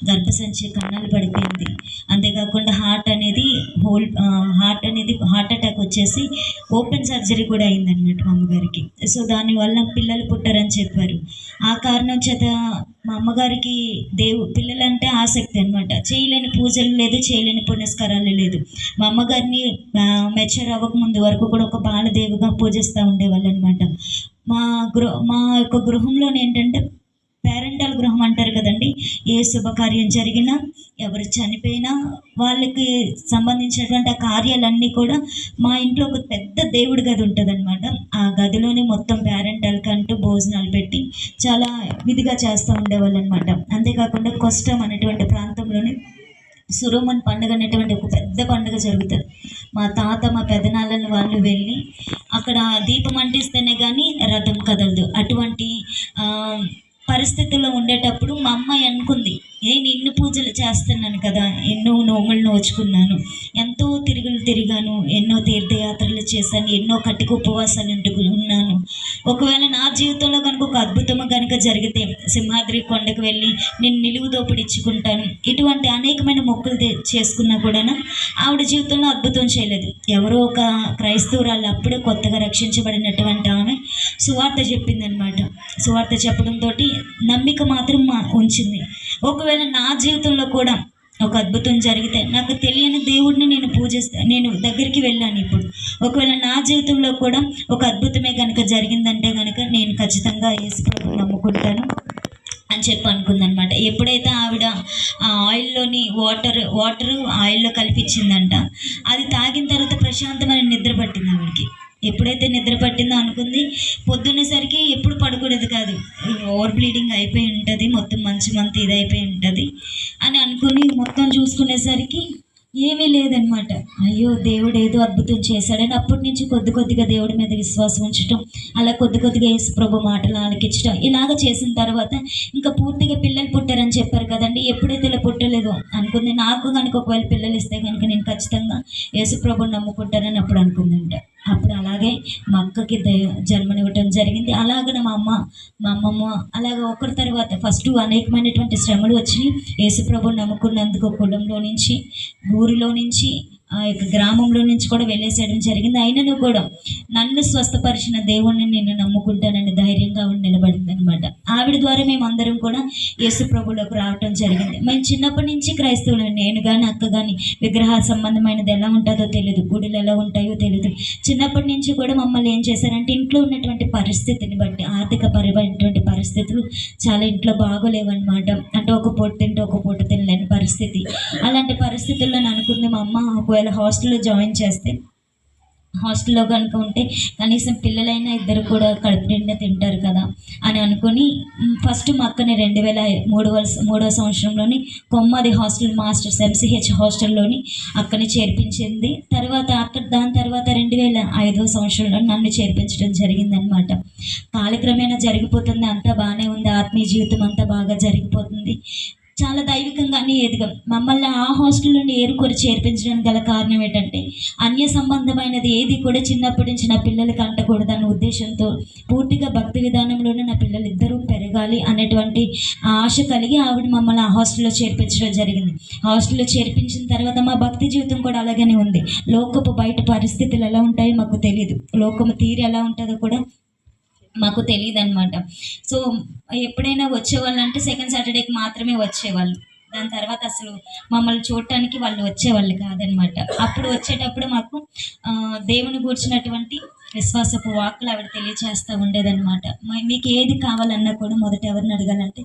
గర్భసంచి కన్నాలు పడిపోయింది. అంతేకాకుండా హార్ట్ అటాక్ వచ్చేసి ఓపెన్ సర్జరీ కూడా అయిందనమాట మా అమ్మగారికి. సో దానివల్ల పిల్లలు పుట్టారని చెప్పారు. ఆ కారణం చేత మా అమ్మగారికి పిల్లలంటే ఆసక్తి అనమాట. చేయలేని పూజలు లేదు, చేయలేని పునస్కారాలు లేదు. మా అమ్మగారిని మెచ్యూర్ అవ్వక ముందు వరకు కూడా ఒక బాలదేవిగా పూజిస్తూ ఉండేవాళ్ళు అనమాట. మా యొక్క గృహంలోనే ఏంటంటే పేరెంటల్ గృహం అంటారు కదండి. ఏ శుభకార్యం జరిగినా, ఎవరు చనిపోయినా, వాళ్ళకి సంబంధించినటువంటి ఆ కార్యాలన్నీ కూడా మా ఇంట్లో ఒక పెద్ద దేవుడి గది ఉంటుంది అనమాట. ఆ గదిలోనే మొత్తం పేరెంటల్కి అంటూ భోజనాలు పెట్టి చాలా విధిగా చేస్తూ ఉండేవాళ్ళు అనమాట. అంతేకాకుండా కొస్టం అనేటువంటి ప్రాంతంలోనే సురోమన్ పండుగ అనేటువంటి ఒక పెద్ద పండుగ జరుగుతుంది. మా తాత, మా పెదనాళ్ళని వాళ్ళు వెళ్ళి అక్కడ దీపం అంటిస్తేనే కానీ రథం కదలదు. అటువంటి పరిస్థితుల్లో ఉండేటప్పుడు మా అమ్మాయి అనుకుంది, నేను ఇన్ని పూజలు చేస్తున్నాను కదా, ఎన్నో నోములు నోచుకున్నాను, ఎంతో తిరిగాను, ఎన్నో తీర్థయాత్రలు చేశాను, ఎన్నో కటిక ఉపవాసాలు ఉన్నాను. ఒకవేళ నా జీవితంలో కనుక ఒక అద్భుతం కనుక జరిగితే సింహాద్రి కొండకు వెళ్ళి నేను నిలువు దోపిడి ఇచ్చుకుంటాను. ఇటువంటి అనేకమైన మొక్కులు చేసుకున్నా కూడా ఆవిడ జీవితంలో అద్భుతం చేయలేదు. ఎవరో ఒక క్రైస్తవురాలు అప్పుడే కొత్తగా రక్షించబడినటువంటి ఆమె సువార్త చెప్పిందనమాట. సువార్త చెప్పడంతో నమ్మిక మాత్రం ఉంచింది. ఒకవేళ నా జీవితంలో కూడా ఒక అద్భుతం జరిగితే, నాకు తెలియని దేవుడిని నేను దగ్గరికి వెళ్ళాను. ఇప్పుడు ఒకవేళ నా జీవితంలో కూడా ఒక అద్భుతమే కనుక జరిగిందంటే కనుక నేను ఖచ్చితంగా యేసు ప్రభువుని నమ్ముకుంటాను అని చెప్పి అనుకుందనమాట. ఎప్పుడైతే ఆవిడ ఆ ఆయిల్లోని వాటర్ ఆయిల్లో కలిపించిందంట, అది తాగిన తర్వాత ప్రశాంతమైన నిద్ర పట్టింది ఆవిడకి. ఎప్పుడైతే నిద్ర పట్టిందో అనుకుంది, పొద్దున్నేసరికి ఎప్పుడు పడుకునేది కాదు, ఓవర్ బ్లీడింగ్ అయిపోయి ఉంటుంది, మొత్తం మంచి ఇదైపోయి ఉంటుంది అని అనుకుని మొత్తం చూసుకునేసరికి ఏమీ లేదనమాట. అయ్యో, దేవుడు ఏదో అద్భుతం చేశాడని అప్పటి నుంచి కొద్దిగా దేవుడి మీద విశ్వాసం ఉంచడం, అలా కొద్దిగా యేసు ప్రభు మాటలు ఆలకించడం, ఇలాగ చేసిన తర్వాత ఇంకా పూర్తిగా పిల్లలు పుట్టారని చెప్పారు కదండి. ఎప్పుడైతే ఇలా పుట్టలేదో అనుకుంది, నాకు కనుక ఒకవేళ పిల్లలు ఇస్తే కనుక నేను ఖచ్చితంగా యేసు ప్రభుని నమ్ముకుంటానని అప్పుడు అనుకుందంట. అప్పుడు అలాగే మా అక్కకి జన్మనివ్వటం జరిగింది. అలాగనే మా అమ్మమ్మ అలాగ ఒకరి తర్వాత ఫస్ట్ అనేకమైనటువంటి శ్రమలు వచ్చినాయి. యేసు ప్రభుని నమ్ముకున్నందుకు కులంలో నుంచి, ఊరిలో నుంచి, ఆ యొక్క గ్రామంలో నుంచి కూడా వెళ్ళేసేయడం జరిగింది. అయినను కూడా నన్ను స్వస్థపరిచిన దేవుణ్ణి నేను నమ్ముకుంటానని ధైర్యంగా నిలబడింది అనమాట. ఆవిడ ద్వారా మేమందరం కూడా యేసు ప్రభువులోకి రావటం జరిగింది. మేము చిన్నప్పటి నుంచి క్రైస్తవులు, నేను కానీ అక్క కానీ. విగ్రహ సంబంధమైనది ఎలా ఉంటుందో తెలియదు, గుడులు ఎలా ఉంటాయో తెలియదు. చిన్నప్పటి నుంచి కూడా మమ్మల్ని ఏం చేశారంటే, ఇంట్లో ఉన్నటువంటి పరిస్థితిని బట్టి, ఆర్థికపరమైనటువంటి పరిస్థితులు చాలా ఇంట్లో బాగోలేవన్నమాట. అంటే ఒక పూట తింటే ఒక పూట తినలేని పరిస్థితి. అలాంటి పరిస్థితుల్లో అనుకుంది మా అమ్మ, ఒకవేళ హాస్టల్లో జాయిన్ చేస్తే, హాస్టల్లో కనుక ఉంటే కనీసం పిల్లలైనా ఇద్దరు కూడా కడుపు నిండా తింటారు కదా అని అనుకుని ఫస్ట్ మా అక్కని 2003వ సంవత్సరంలోని కొమ్మది హాస్టల్ మాస్టర్స్ MCH హాస్టల్లోని అక్కని చేర్పించింది. దాని తర్వాత 2005వ సంవత్సరంలో నన్ను చేర్పించడం జరిగిందనమాట. కాలక్రమేణా జరిగిపోతుంది, అంతా బాగానే ఉంది, ఆత్మీయ జీవితం అంతా బాగా జరిగిపోతుంది. చాలా దైవికంగానే ఎదిగాం. మమ్మల్ని ఆ హాస్టల్లోని ఏరుకొని చేర్పించడానికి గల కారణం ఏంటంటే, అన్య సంబంధమైనది ఏది కూడా చిన్నప్పటి నుంచి నా పిల్లలకి అంటకూడదన్న ఉద్దేశంతో పూర్తిగా భక్తి విధానంలోనే నా పిల్లలు ఇద్దరూ పెరగాలి అనేటువంటి ఆశ కలిగి ఆవిడ మమ్మల్ని ఆ హాస్టల్లో చేర్పించడం జరిగింది. హాస్టల్లో చేర్పించిన తర్వాత మా భక్తి జీవితం కూడా అలాగనే ఉంది. లోకపు బయట పరిస్థితులు ఎలా ఉంటాయో మాకు తెలియదు, లోకము తీరు ఎలా ఉంటుందో కూడా మాకు తెలియదు అనమాట. సో ఎప్పుడైనా వచ్చేవాళ్ళు అంటే సెకండ్ సాటర్డేకి మాత్రమే వచ్చేవాళ్ళు. దాని తర్వాత అసలు మమ్మల్ని చూడటానికి వాళ్ళు వచ్చేవాళ్ళు కాదనమాట. అప్పుడు వచ్చేటప్పుడు మాకు దేవుని గూర్చినటువంటి విశ్వాసపు వాక్కులు ఆవిడ తెలియచేస్తూ ఉండేదన్నమాట. మీకు ఏది కావాలన్నా కూడా మొదట ఎవరిని అడగాలంటే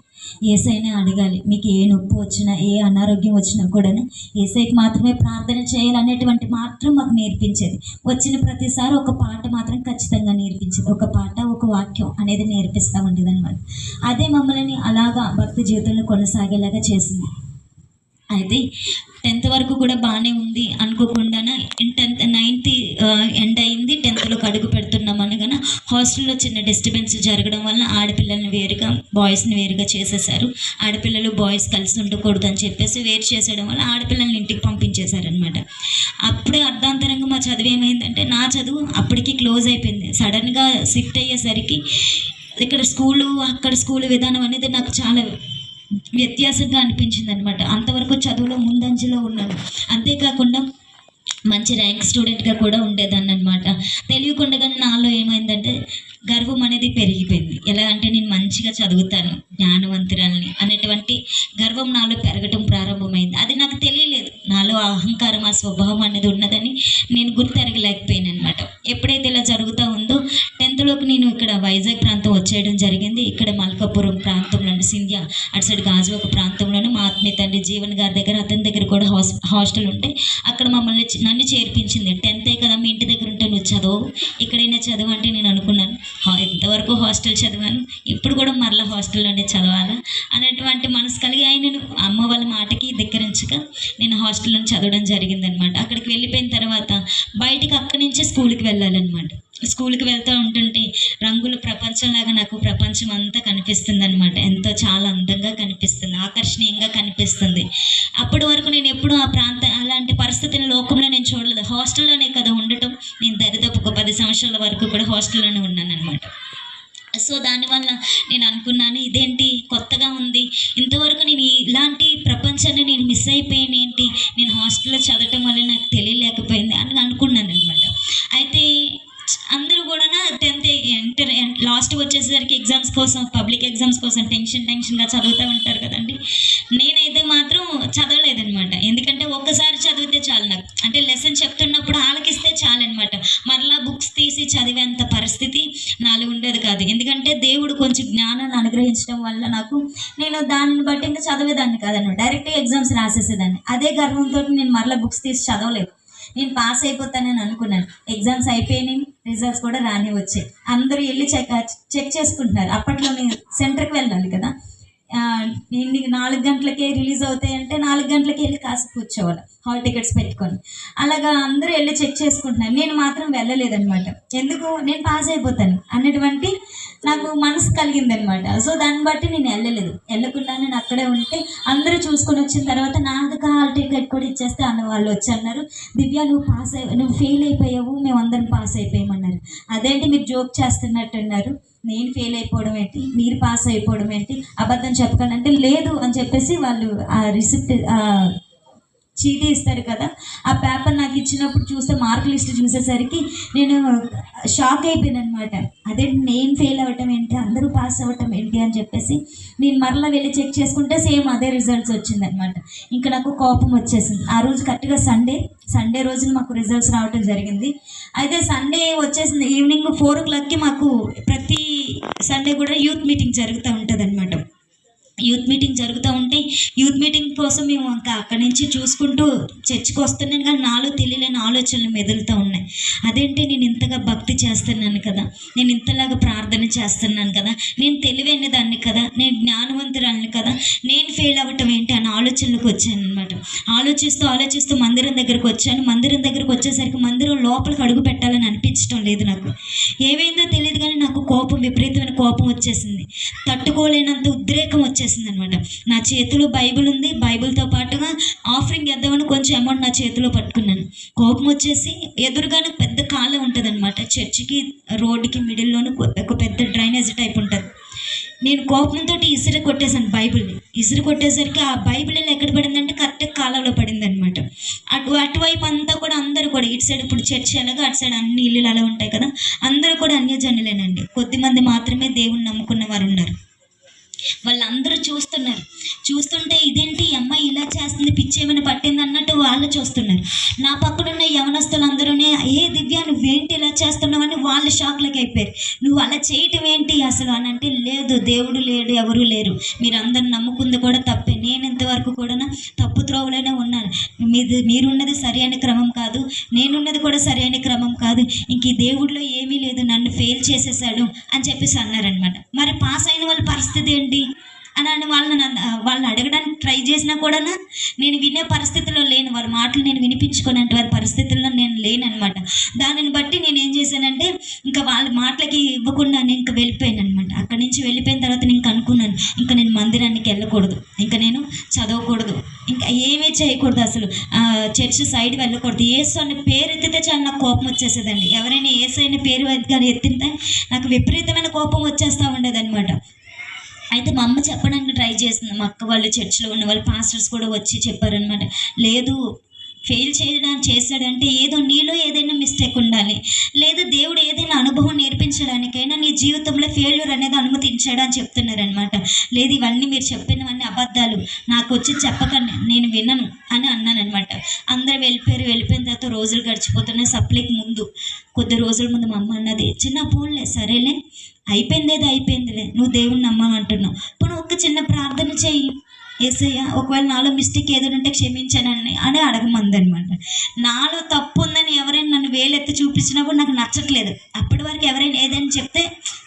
యేసయ్యనే అడగాలి. మీకు ఏ నొప్పి వచ్చినా, ఏ అనారోగ్యం వచ్చినా కూడా యేసయ్యకి మాత్రమే ప్రార్థన చేయాలనేటువంటి మాత్రం మాకు నేర్పించేది. వచ్చిన ప్రతిసారి ఒక పాట మాత్రం ఖచ్చితంగా నేర్పించేది. ఒక పాట, ఒక వాక్యం అనేది నేర్పిస్తూ ఉండేది అనమాట. అదే మమ్మల్ని అలాగా భక్తి జీవితంలో కొనసాగేలాగా చేసింది. అయితే 10th వరకు కూడా బాగానే ఉంది అనుకోకుండానే 9th ఎండ్ అయింది, 10thలోకి అడుగు పెడుతున్నాం అనగానే హాస్టల్లో చిన్న డిస్టర్బెన్స్ జరగడం వల్ల ఆడపిల్లల్ని వేరుగా, బాయ్స్ని వేరుగా చేసేసారు. ఆడపిల్లలు బాయ్స్ కలిసి ఉండకూడదు అని చెప్పేసి వేరు చేసేయడం వల్ల ఆడపిల్లల్ని ఇంటికి పంపించేశారనమాట. అప్పుడే అర్ధాంతరంగా మా చదువు ఏమైందంటే, నా చదువు అప్పటికి క్లోజ్ అయిపోయింది. సడన్గా షిఫ్ట్ అయ్యేసరికి ఇక్కడ స్కూలు, అక్కడ స్కూలు విధానం అనేది నాకు చాలా వ్యత్యాసంగా అనిపించింది అనమాట. అంతవరకు చదువులో ముందంజలో ఉన్నాను. అంతేకాకుండా మంచి ర్యాంక్ స్టూడెంట్గా కూడా ఉండేదాన్ని అనమాట. తెలియకుండానే నాలో ఏమైందంటే గర్వం అనేది పెరిగిపోయింది. ఎలా అంటే నేను మంచిగా చదువుతాను, జ్ఞానవంతురాలని అనేటువంటి గర్వం నాలో పెరగటం ప్రారంభమైంది. అది నాకు తెలియలేదు. నాలో ఆ అహంకారం, ఆ స్వభావం అనేది ఉన్నదని నేను గుర్తెరగలేకపోయాను అనమాట. ఎప్పుడైతే ఇలా జరుగుతూ ఉందో 10th నేను ఇక్కడ వైజాగ్ ప్రాంతం వచ్చేయడం జరిగింది. ఇక్కడ మల్కాపురం ప్రాంతంలో సింధ్యా అటు సైడ్ గాజువాక ప్రాంతంలోనే మా ఆత్మీయ తండ్రి జీవన్ గారి దగ్గర, అతని దగ్గర కూడా హాస్టల్ ఉంటే అక్కడ నన్ను చేర్పించింది. 10th కదా, మీ ఇంటి దగ్గర ఉంటే నువ్వు చదువు, ఇక్కడైనా చదువు అంటే నేను అనుకున్నాను ఇంతవరకు హాస్టల్ చదివాను, ఇప్పుడు కూడా మరలా హాస్టల్లోనే చదవాలా అనేటువంటి మనసు కలిగి ఆయనను అమ్మ వాళ్ళ మాటకి ధిక్కరించక నేను హాస్టల్లో చదవడం జరిగిందనమాట. అక్కడికి వెళ్ళిపోయిన తర్వాత బయటికి అక్కడి నుంచే స్కూల్కి వెళ్ళాలన్నమాట. స్కూల్కి వెళ్తూ ఉంటుంటే రంగుల ప్రపంచంలాగా నాకు ప్రపంచం అంతా కనిపిస్తుంది అనమాట. ఎంతో చాలా అందంగా కనిపిస్తుంది, ఆకర్షణీయంగా కనిపిస్తుంది. అప్పటి వరకు నేను ఎప్పుడు ఆ అలాంటి పరిస్థితుల లోకంలో నేను చూడలేదు. హాస్టల్లోనే కదా ఉండటం. నేను దరిదాపు ఒక 10 సంవత్సరాల వరకు కూడా హాస్టల్లోనే ఉన్నాను అనమాట. సో దానివల్ల నేను అనుకున్నాను, ఇదేంటి కొత్తగా ఉంది, ఇంతవరకు నేను ఇలాంటి ప్రపంచాన్ని నేను మిస్ అయిపోయాను ఏంటి, నేను హాస్టల్లో చదవటం వల్ల నాకు తెలియలేకపోయింది అని అనుకున్నాను అనమాట. అయితే అందరూ కూడా 10th ఇంటర్ లాస్ట్ వచ్చేసరికి ఎగ్జామ్స్ కోసం, పబ్లిక్ ఎగ్జామ్స్ కోసం టెన్షన్గా చదువుతూ ఉంటారు కదండి. నేనైతే మాత్రం చదవలేదనమాట. ఎందుకంటే ఒక్కసారి చదివితే చాలు నాకు, అంటే లెసన్ చెప్తున్నప్పుడు ఆలకిస్తే చాలన్నమాట. మరలా బుక్స్ తీసి చదివేంత పరిస్థితి నాలో ఉండేది కాదు. ఎందుకంటే దేవుడు కొంచెం జ్ఞానాన్ని అనుగ్రహించడం వల్ల నాకు, నేను దానిని బట్టి ఇంకా చదివేదాన్ని కాదన్నమాట. డైరెక్ట్గా ఎగ్జామ్స్ రాసేసేదాన్ని. అదే గర్వంతో నేను మరలా బుక్స్ తీసి చదవలేదు. నేను పాస్ అయిపోతానని అనుకున్నాను. ఎగ్జామ్స్ అయిపోయినాయి, రిజల్ట్స్ కూడా రాని వచ్చాయి. అందరూ వెళ్ళి చెక్ చేసుకుంటున్నారు. అప్పట్లో నేను సెంటర్కి వెళ్ళాలి కదా, నేను 4 గంటలకే రిలీజ్ అవుతాయంటే 4 గంటలకి వెళ్ళి కాసి కూర్చోవాలి హాల్ టికెట్స్ పెట్టుకొని. అలాగా అందరూ వెళ్ళి చెక్ చేసుకుంటున్నారు. నేను మాత్రం వెళ్ళలేదన్నమాట. ఎందుకు, నేను పాస్ అయిపోతాను అన్నటువంటి నాకు మనసు కలిగిందనమాట. సో దాన్ని బట్టి నేను వెళ్ళకుండా నేను అక్కడే ఉంటే అందరూ చూసుకొని వచ్చిన తర్వాత నాకు హాల్ టికెట్ కూడా ఇచ్చేస్తే అన్న వాళ్ళు వచ్చి అన్నారు, దివ్య నువ్వు ఫెయిల్ అయిపోయావు, మేమందరం పాస్ అయిపోయామన్నారు. అదేంటి మీరు జోక్ చేస్తున్నట్టున్నారు, నేను ఫెయిల్ అయిపోవడం ఏంటి, మీరు పాస్ అయిపోవడం ఏంటి, అబద్ధం చెప్పకండి అంటే లేదు అని చెప్పేసి వాళ్ళు ఆ రిసిప్ట్ చీటీ ఇస్తారు కదా, ఆ పేపర్ నాకు ఇచ్చినప్పుడు చూస్తే మార్క్ లిస్ట్ చూసేసరికి నేను షాక్ అయిపోయాను అనమాట. అదే నేను ఫెయిల్ అవ్వటం ఏంటి, అందరూ పాస్ అవ్వటం ఏంటి అని చెప్పేసి నేను మరలా వెళ్ళి చెక్ చేసుకుంటే సేమ్ అదే రిజల్ట్స్ వచ్చిందనమాట. ఇంకా నాకు కోపం వచ్చేసింది. ఆ రోజు కరెక్ట్గా సండే రోజున మాకు రిజల్ట్స్ రావటం జరిగింది. అయితే సండే వచ్చేసింది. ఈవినింగ్ 4 o'clockకి మాకు ప్రతి సండే కూడా యూత్ మీటింగ్ జరుగుతూ ఉంటుంది అనమాట. యూత్ మీటింగ్ జరుగుతూ ఉంటే యూత్ మీటింగ్ కోసం మేము ఇంకా అక్కడి నుంచి చూసుకుంటూ చర్చికి వస్తున్నాను, కానీ నాలో తెలియలేని ఆలోచనలు మెదులుతూ ఉన్నాయి. అదేంటి, నేను ఇంతగా భక్తి చేస్తున్నాను కదా, నేను ఇంతలాగా ప్రార్థన చేస్తున్నాను కదా, నేను తెలివైన దాన్ని కదా, నేను జ్ఞానవంతురాలని కదా, నేను ఫెయిల్ అవ్వటం ఏంటి అన్న ఆలోచనలకు వచ్చాను అనమాట. ఆలోచిస్తూ మందిరం దగ్గరకు వచ్చాను. మందిరం దగ్గరకు వచ్చేసరికి మందిరం లోపలికి అడుగు పెట్టాలని అనిపించడం లేదు. నాకు ఏమైందో తెలియదు, కానీ నాకు విపరీతమైన కోపం వచ్చేసింది. తట్టుకోలేనంత ఉద్రేకం వచ్చేసింది అనమాట. నా చేతిలో బైబిల్ ఉంది, బైబిల్తో పాటుగా ఆఫరింగ్ వేద్దామని కొంచెం అమౌంట్ నా చేతిలో పట్టుకున్నాను. కోపం వచ్చేసి ఎదురుగానే పెద్ద కాలువ ఉంటుంది అనమాట. చర్చికి రోడ్డుకి మిడిల్లోనూ ఒక పెద్ద డ్రైనేజ్ టైప్ ఉంటుంది. నేను కోపంతో ఇసురు కొట్టేశాను బైబిల్ని. ఇసురు కొట్టేసరికి ఆ బైబిల్ ఎక్కడ పడిందంటే కరెక్ట్గా కాలంలో పడింది అనమాట. అటువైపు అంతా కూడా అందరూ కూడా, ఇటు సైడ్ ఇప్పుడు చర్చి ఎలాగో అటు సైడ్ అన్ని ఇల్లులు అలా ఉంటాయి కదా, అందరూ కూడా అన్యజనులేనండి. కొద్దిమంది మాత్రమే దేవుణ్ణి నమ్ముకున్న వారు ఉన్నారు. వాళ్ళందరూ చూస్తుంటే ఇదేంటి అమ్మాయి ఇలా చేస్తుంది, పిచ్చి ఏమైనా పట్టింది అన్నట్టు వాళ్ళు చూస్తున్నారు. నా పక్కనున్న యవనస్తులందరూ ఏ దివ్య నువ్వేంటి ఇలా చేస్తున్నావని వాళ్ళు షాక్లోకి అయిపోయారు. నువ్వు అలా చేయటం ఏంటి అసలు అని అంటే, లేదు దేవుడు లేడు, ఎవరూ లేరు, మీరందరూ నమ్ముకుంది కూడా తప్పే, నేను ఇంతవరకు కూడా తప్పు త్రోవలోనే ఉన్నాను, మీరున్నది సరి అయిన క్రమం కాదు, నేనున్నది కూడా సరి అయిన క్రమం కాదు, ఇంక ఈ దేవుడిలో ఏమీ లేదు, నన్ను ఫెయిల్ చేసేసాడు అని చెప్పేసి అన్నారనమాట. మరి పాస్ అయిన వాళ్ళ పరిస్థితి ఏంటి అని వాళ్ళని అడగడానికి ట్రై చేసినా కూడా నేను వినే పరిస్థితిలో లేను. వారి మాటలు నేను వినిపించుకునేంత వారి పరిస్థితుల్లో నేను లేననమాట. దానిని బట్టి నేను ఏం చేశానంటే, ఇంకా వాళ్ళ మాటలకి ఇవ్వకుండా నేను ఇంకా వెళ్ళిపోయాను అనమాట. అక్కడి నుంచి వెళ్ళిపోయిన తర్వాత నేను అనుకున్నాను, ఇంకా నేను మందిరానికి వెళ్ళకూడదు, ఇంకా నేను చదవకూడదు, ఇంకా ఏమీ చేయకూడదు, అసలు చర్చ్ సైడ్ వెళ్ళకూడదు. యేసు అనే పేరు ఎత్తితే చాలా నాకు కోపం వచ్చేసేదండి. ఎవరైనా యేసు అనే పేరు కానీ ఎత్తితే నాకు విపరీతమైన కోపం వచ్చేస్తూ ఉండేదన్నమాట. అయితే మా అమ్మ చెప్పడానికి ట్రై చేసింది. మా అక్క వాళ్ళు చర్చ్‌లో ఉన్న వాళ్ళు పాస్టర్స్ కూడా వచ్చి చెప్పారనమాట. లేదు, ఫెయిల్ చేశాడంటే ఏదో నీలో ఏదైనా మిస్టేక్ ఉండాలి. లేదా దేవుడు ఏదైనా అనుభవం నేర్పించడానికైనా నీ జీవితంలో ఫెయిల్యూర్ అనేది అనుమతించాడు అని చెప్తున్నారనమాట. లేదు, ఇవన్నీ మీరు చెప్పినవన్నీ అబద్ధాలు, నాకు వచ్చి చెప్పకండి, నేను వినను అని అన్నాననమాట. అందరూ వెళ్ళిపోయారు. వెళ్ళిపోయిన తర్వాత రోజులు గడిచిపోతున్నాయి. సప్లీకి ముందు కొద్ది రోజుల ముందు మా అమ్మ అన్నది, చిన్న పోన్లే, సరేలే, అయిపోయిందేదో అయిపోయిందిలే, నువ్వు దేవుణ్ణి నమ్మాలంటున్నావు, ఇప్పుడు ఒక్క చిన్న ప్రార్థన చెయ్యి, యేసయ్య ఒకవేళ నాలో మిస్టేక్ ఏదైనా ఉంటే క్షమించానని అని అడగమందనమాట. నాలో తప్పు ఉందని ఎవరైనా నన్ను వేలెత్తి చూపించినప్పుడు నాకు నచ్చట్లేదు. అప్పటి వరకు ఎవరైనా ఏదైనా చెప్తే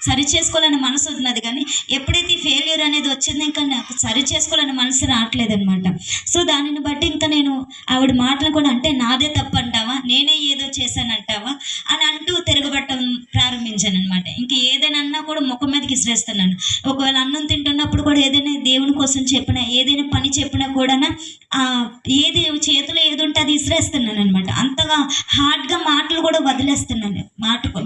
సరి చేసుకోవాలని మనసు ఉన్నది, కానీ ఎప్పుడైతే ఫెయిల్యూర్ అనేది వచ్చిందో ఇంకా నాకు సరి చేసుకోవాలని మనసు రావట్లేదు అనమాట. సో దానిని బట్టి ఇంకా నేను ఆవిడ మాటలు కూడా, అంటే నాదే తప్పు అంటావా, నేనే ఏదో చేశానంటావా అని అంటూ తిరగబట్టడం ప్రారంభించాను అనమాట. ఇంక ఏదైనా అన్నా కూడా ముఖం మీదకి ఇసిరేస్తున్నాను. ఒకవేళ అన్నం తింటున్నప్పుడు కూడా ఏదైనా దేవుని కోసం చెప్పినా, ఏదైనా పని చెప్పినా కూడా ఏది చేతిలో ఏది ఉంటే అది ఇసిరేస్తున్నాను అనమాట. అంతగా హార్డ్గా మాటలు కూడా వదిలేస్తున్నాను.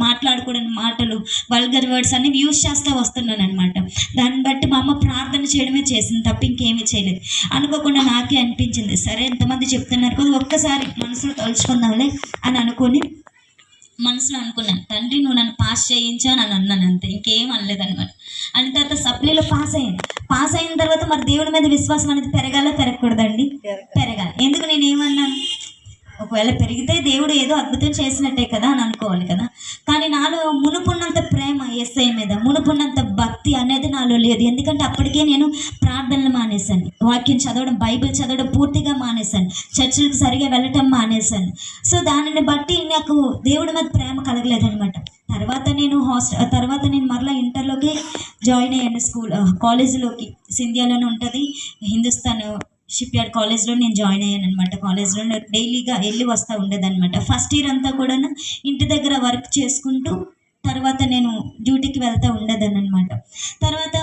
మాట్లాడుకోవడానికి మాటలు, వల్గర్ వర్డ్స్ అన్ని యూజ్ చేస్తూ వస్తున్నాను అనమాట. దాన్ని బట్టి మా అమ్మ ప్రార్థన చేయడమే చేసింది తప్ప ఇంకేమీ చేయలేదు. అనుకోకుండా నాకే అనిపించింది, సరే ఎంతమంది చెప్తున్నారు కదా, ఒక్కసారి మనసులో తలుచుకుందాంలే అని అనుకొని మనసులో అనుకున్నాను, తండ్రి నువ్వు నన్ను పాస్ చేయించావు అని అన్నాను, అంతే, ఇంకేం అనలేదన్నమాట. అని తర్వాత సప్లీలో పాస్ అయిన తర్వాత మరి దేవుడి మీద విశ్వాసం అనేది పెరగాలో పెరగకూడదండి? పెరగాలి. ఎందుకు నేను ఏమన్నాను, ఒకవేళ పెరిగితే దేవుడు ఏదో అద్భుతం చేసినట్టే కదా అని అనుకోవాలి కదా. కానీ నాలో మునుపున్నంత ప్రేమ యేసయ్య మీద, మునుపున్నంత భక్తి అనేది నాలో లేదు. ఎందుకంటే అప్పటికే నేను ప్రార్థనలు మానేశాను, వాక్యం చదవడం, బైబిల్ చదవడం పూర్తిగా మానేశాను, చర్చిలకు సరిగా వెళ్ళటం మానేశాను. సో దానిని బట్టి నాకు దేవుడి మీద ప్రేమ కలగలేదనమాట. తర్వాత నేను మరలా ఇంటర్లోకి జాయిన్ అయ్యాను, కాలేజీలోకి. సింధియాలోనే ఉంటుంది, హిందుస్థాన్ షిప్ యార్డ్ కాలేజ్లో నేను జాయిన్ అయ్యాను అనమాట. కాలేజ్లో డైలీగా వెళ్ళి వస్తూ ఉండేదన్నమాట. ఫస్ట్ ఇయర్ అంతా కూడా ఇంటి దగ్గర వర్క్ చేసుకుంటూ తర్వాత నేను డ్యూటీకి వెళ్తూ ఉండేదాన్ని అనమాట. తర్వాత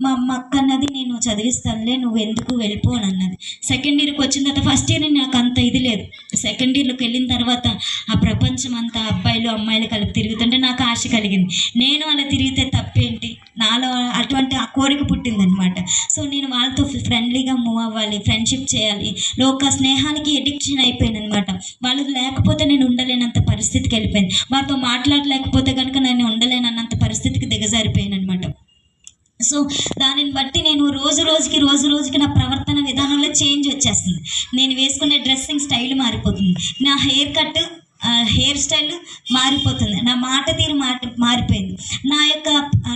మా అక్క అన్నది, నేను చదివిస్తానులే, నువ్వు ఎందుకు వెళ్ళిపో అని అన్నది. సెకండ్ ఇయర్కి వచ్చిన తర్వాత, ఫస్ట్ ఇయర్ నాకు అంత ఇది లేదు. సెకండ్ ఇయర్లోకి వెళ్ళిన తర్వాత ఆ ప్రపంచం అంతా అబ్బాయిలు అమ్మాయిలు కలిపి తిరుగుతుంటే నాకు ఆశ కలిగింది, నేను అలా తిరిగితే తప్పేంటి, నాలో అటువంటి ఆ కోరిక పుట్టిందనమాట. సో నేను వాళ్ళతో ఫ్రెండ్లీగా మూవ్ అవ్వాలి, ఫ్రెండ్షిప్ చేయాలి, లోక స్నేహానికి ఎడిక్షన్ అయిపోయాను అనమాట. వాళ్ళు లేకపోతే నేను ఉండలేనంత పరిస్థితికి వెళ్ళిపోయింది, వారితో మాట్లాడలేకపోతే కనుక నేను ఉండలేనన్నంత పరిస్థితికి దిగజారిపోయాను అనమాట. సో దానిని బట్టి నేను రోజు రోజుకి నా ప్రవర్తన విధానంలో చేంజ్ వచ్చేస్తుంది. నేను వేసుకునే డ్రెస్సింగ్ స్టైల్ మారిపోతుంది, నా హెయిర్ స్టైల్ మారిపోతుంది, నా మాట తీరు మారిపోయింది, నా యొక్క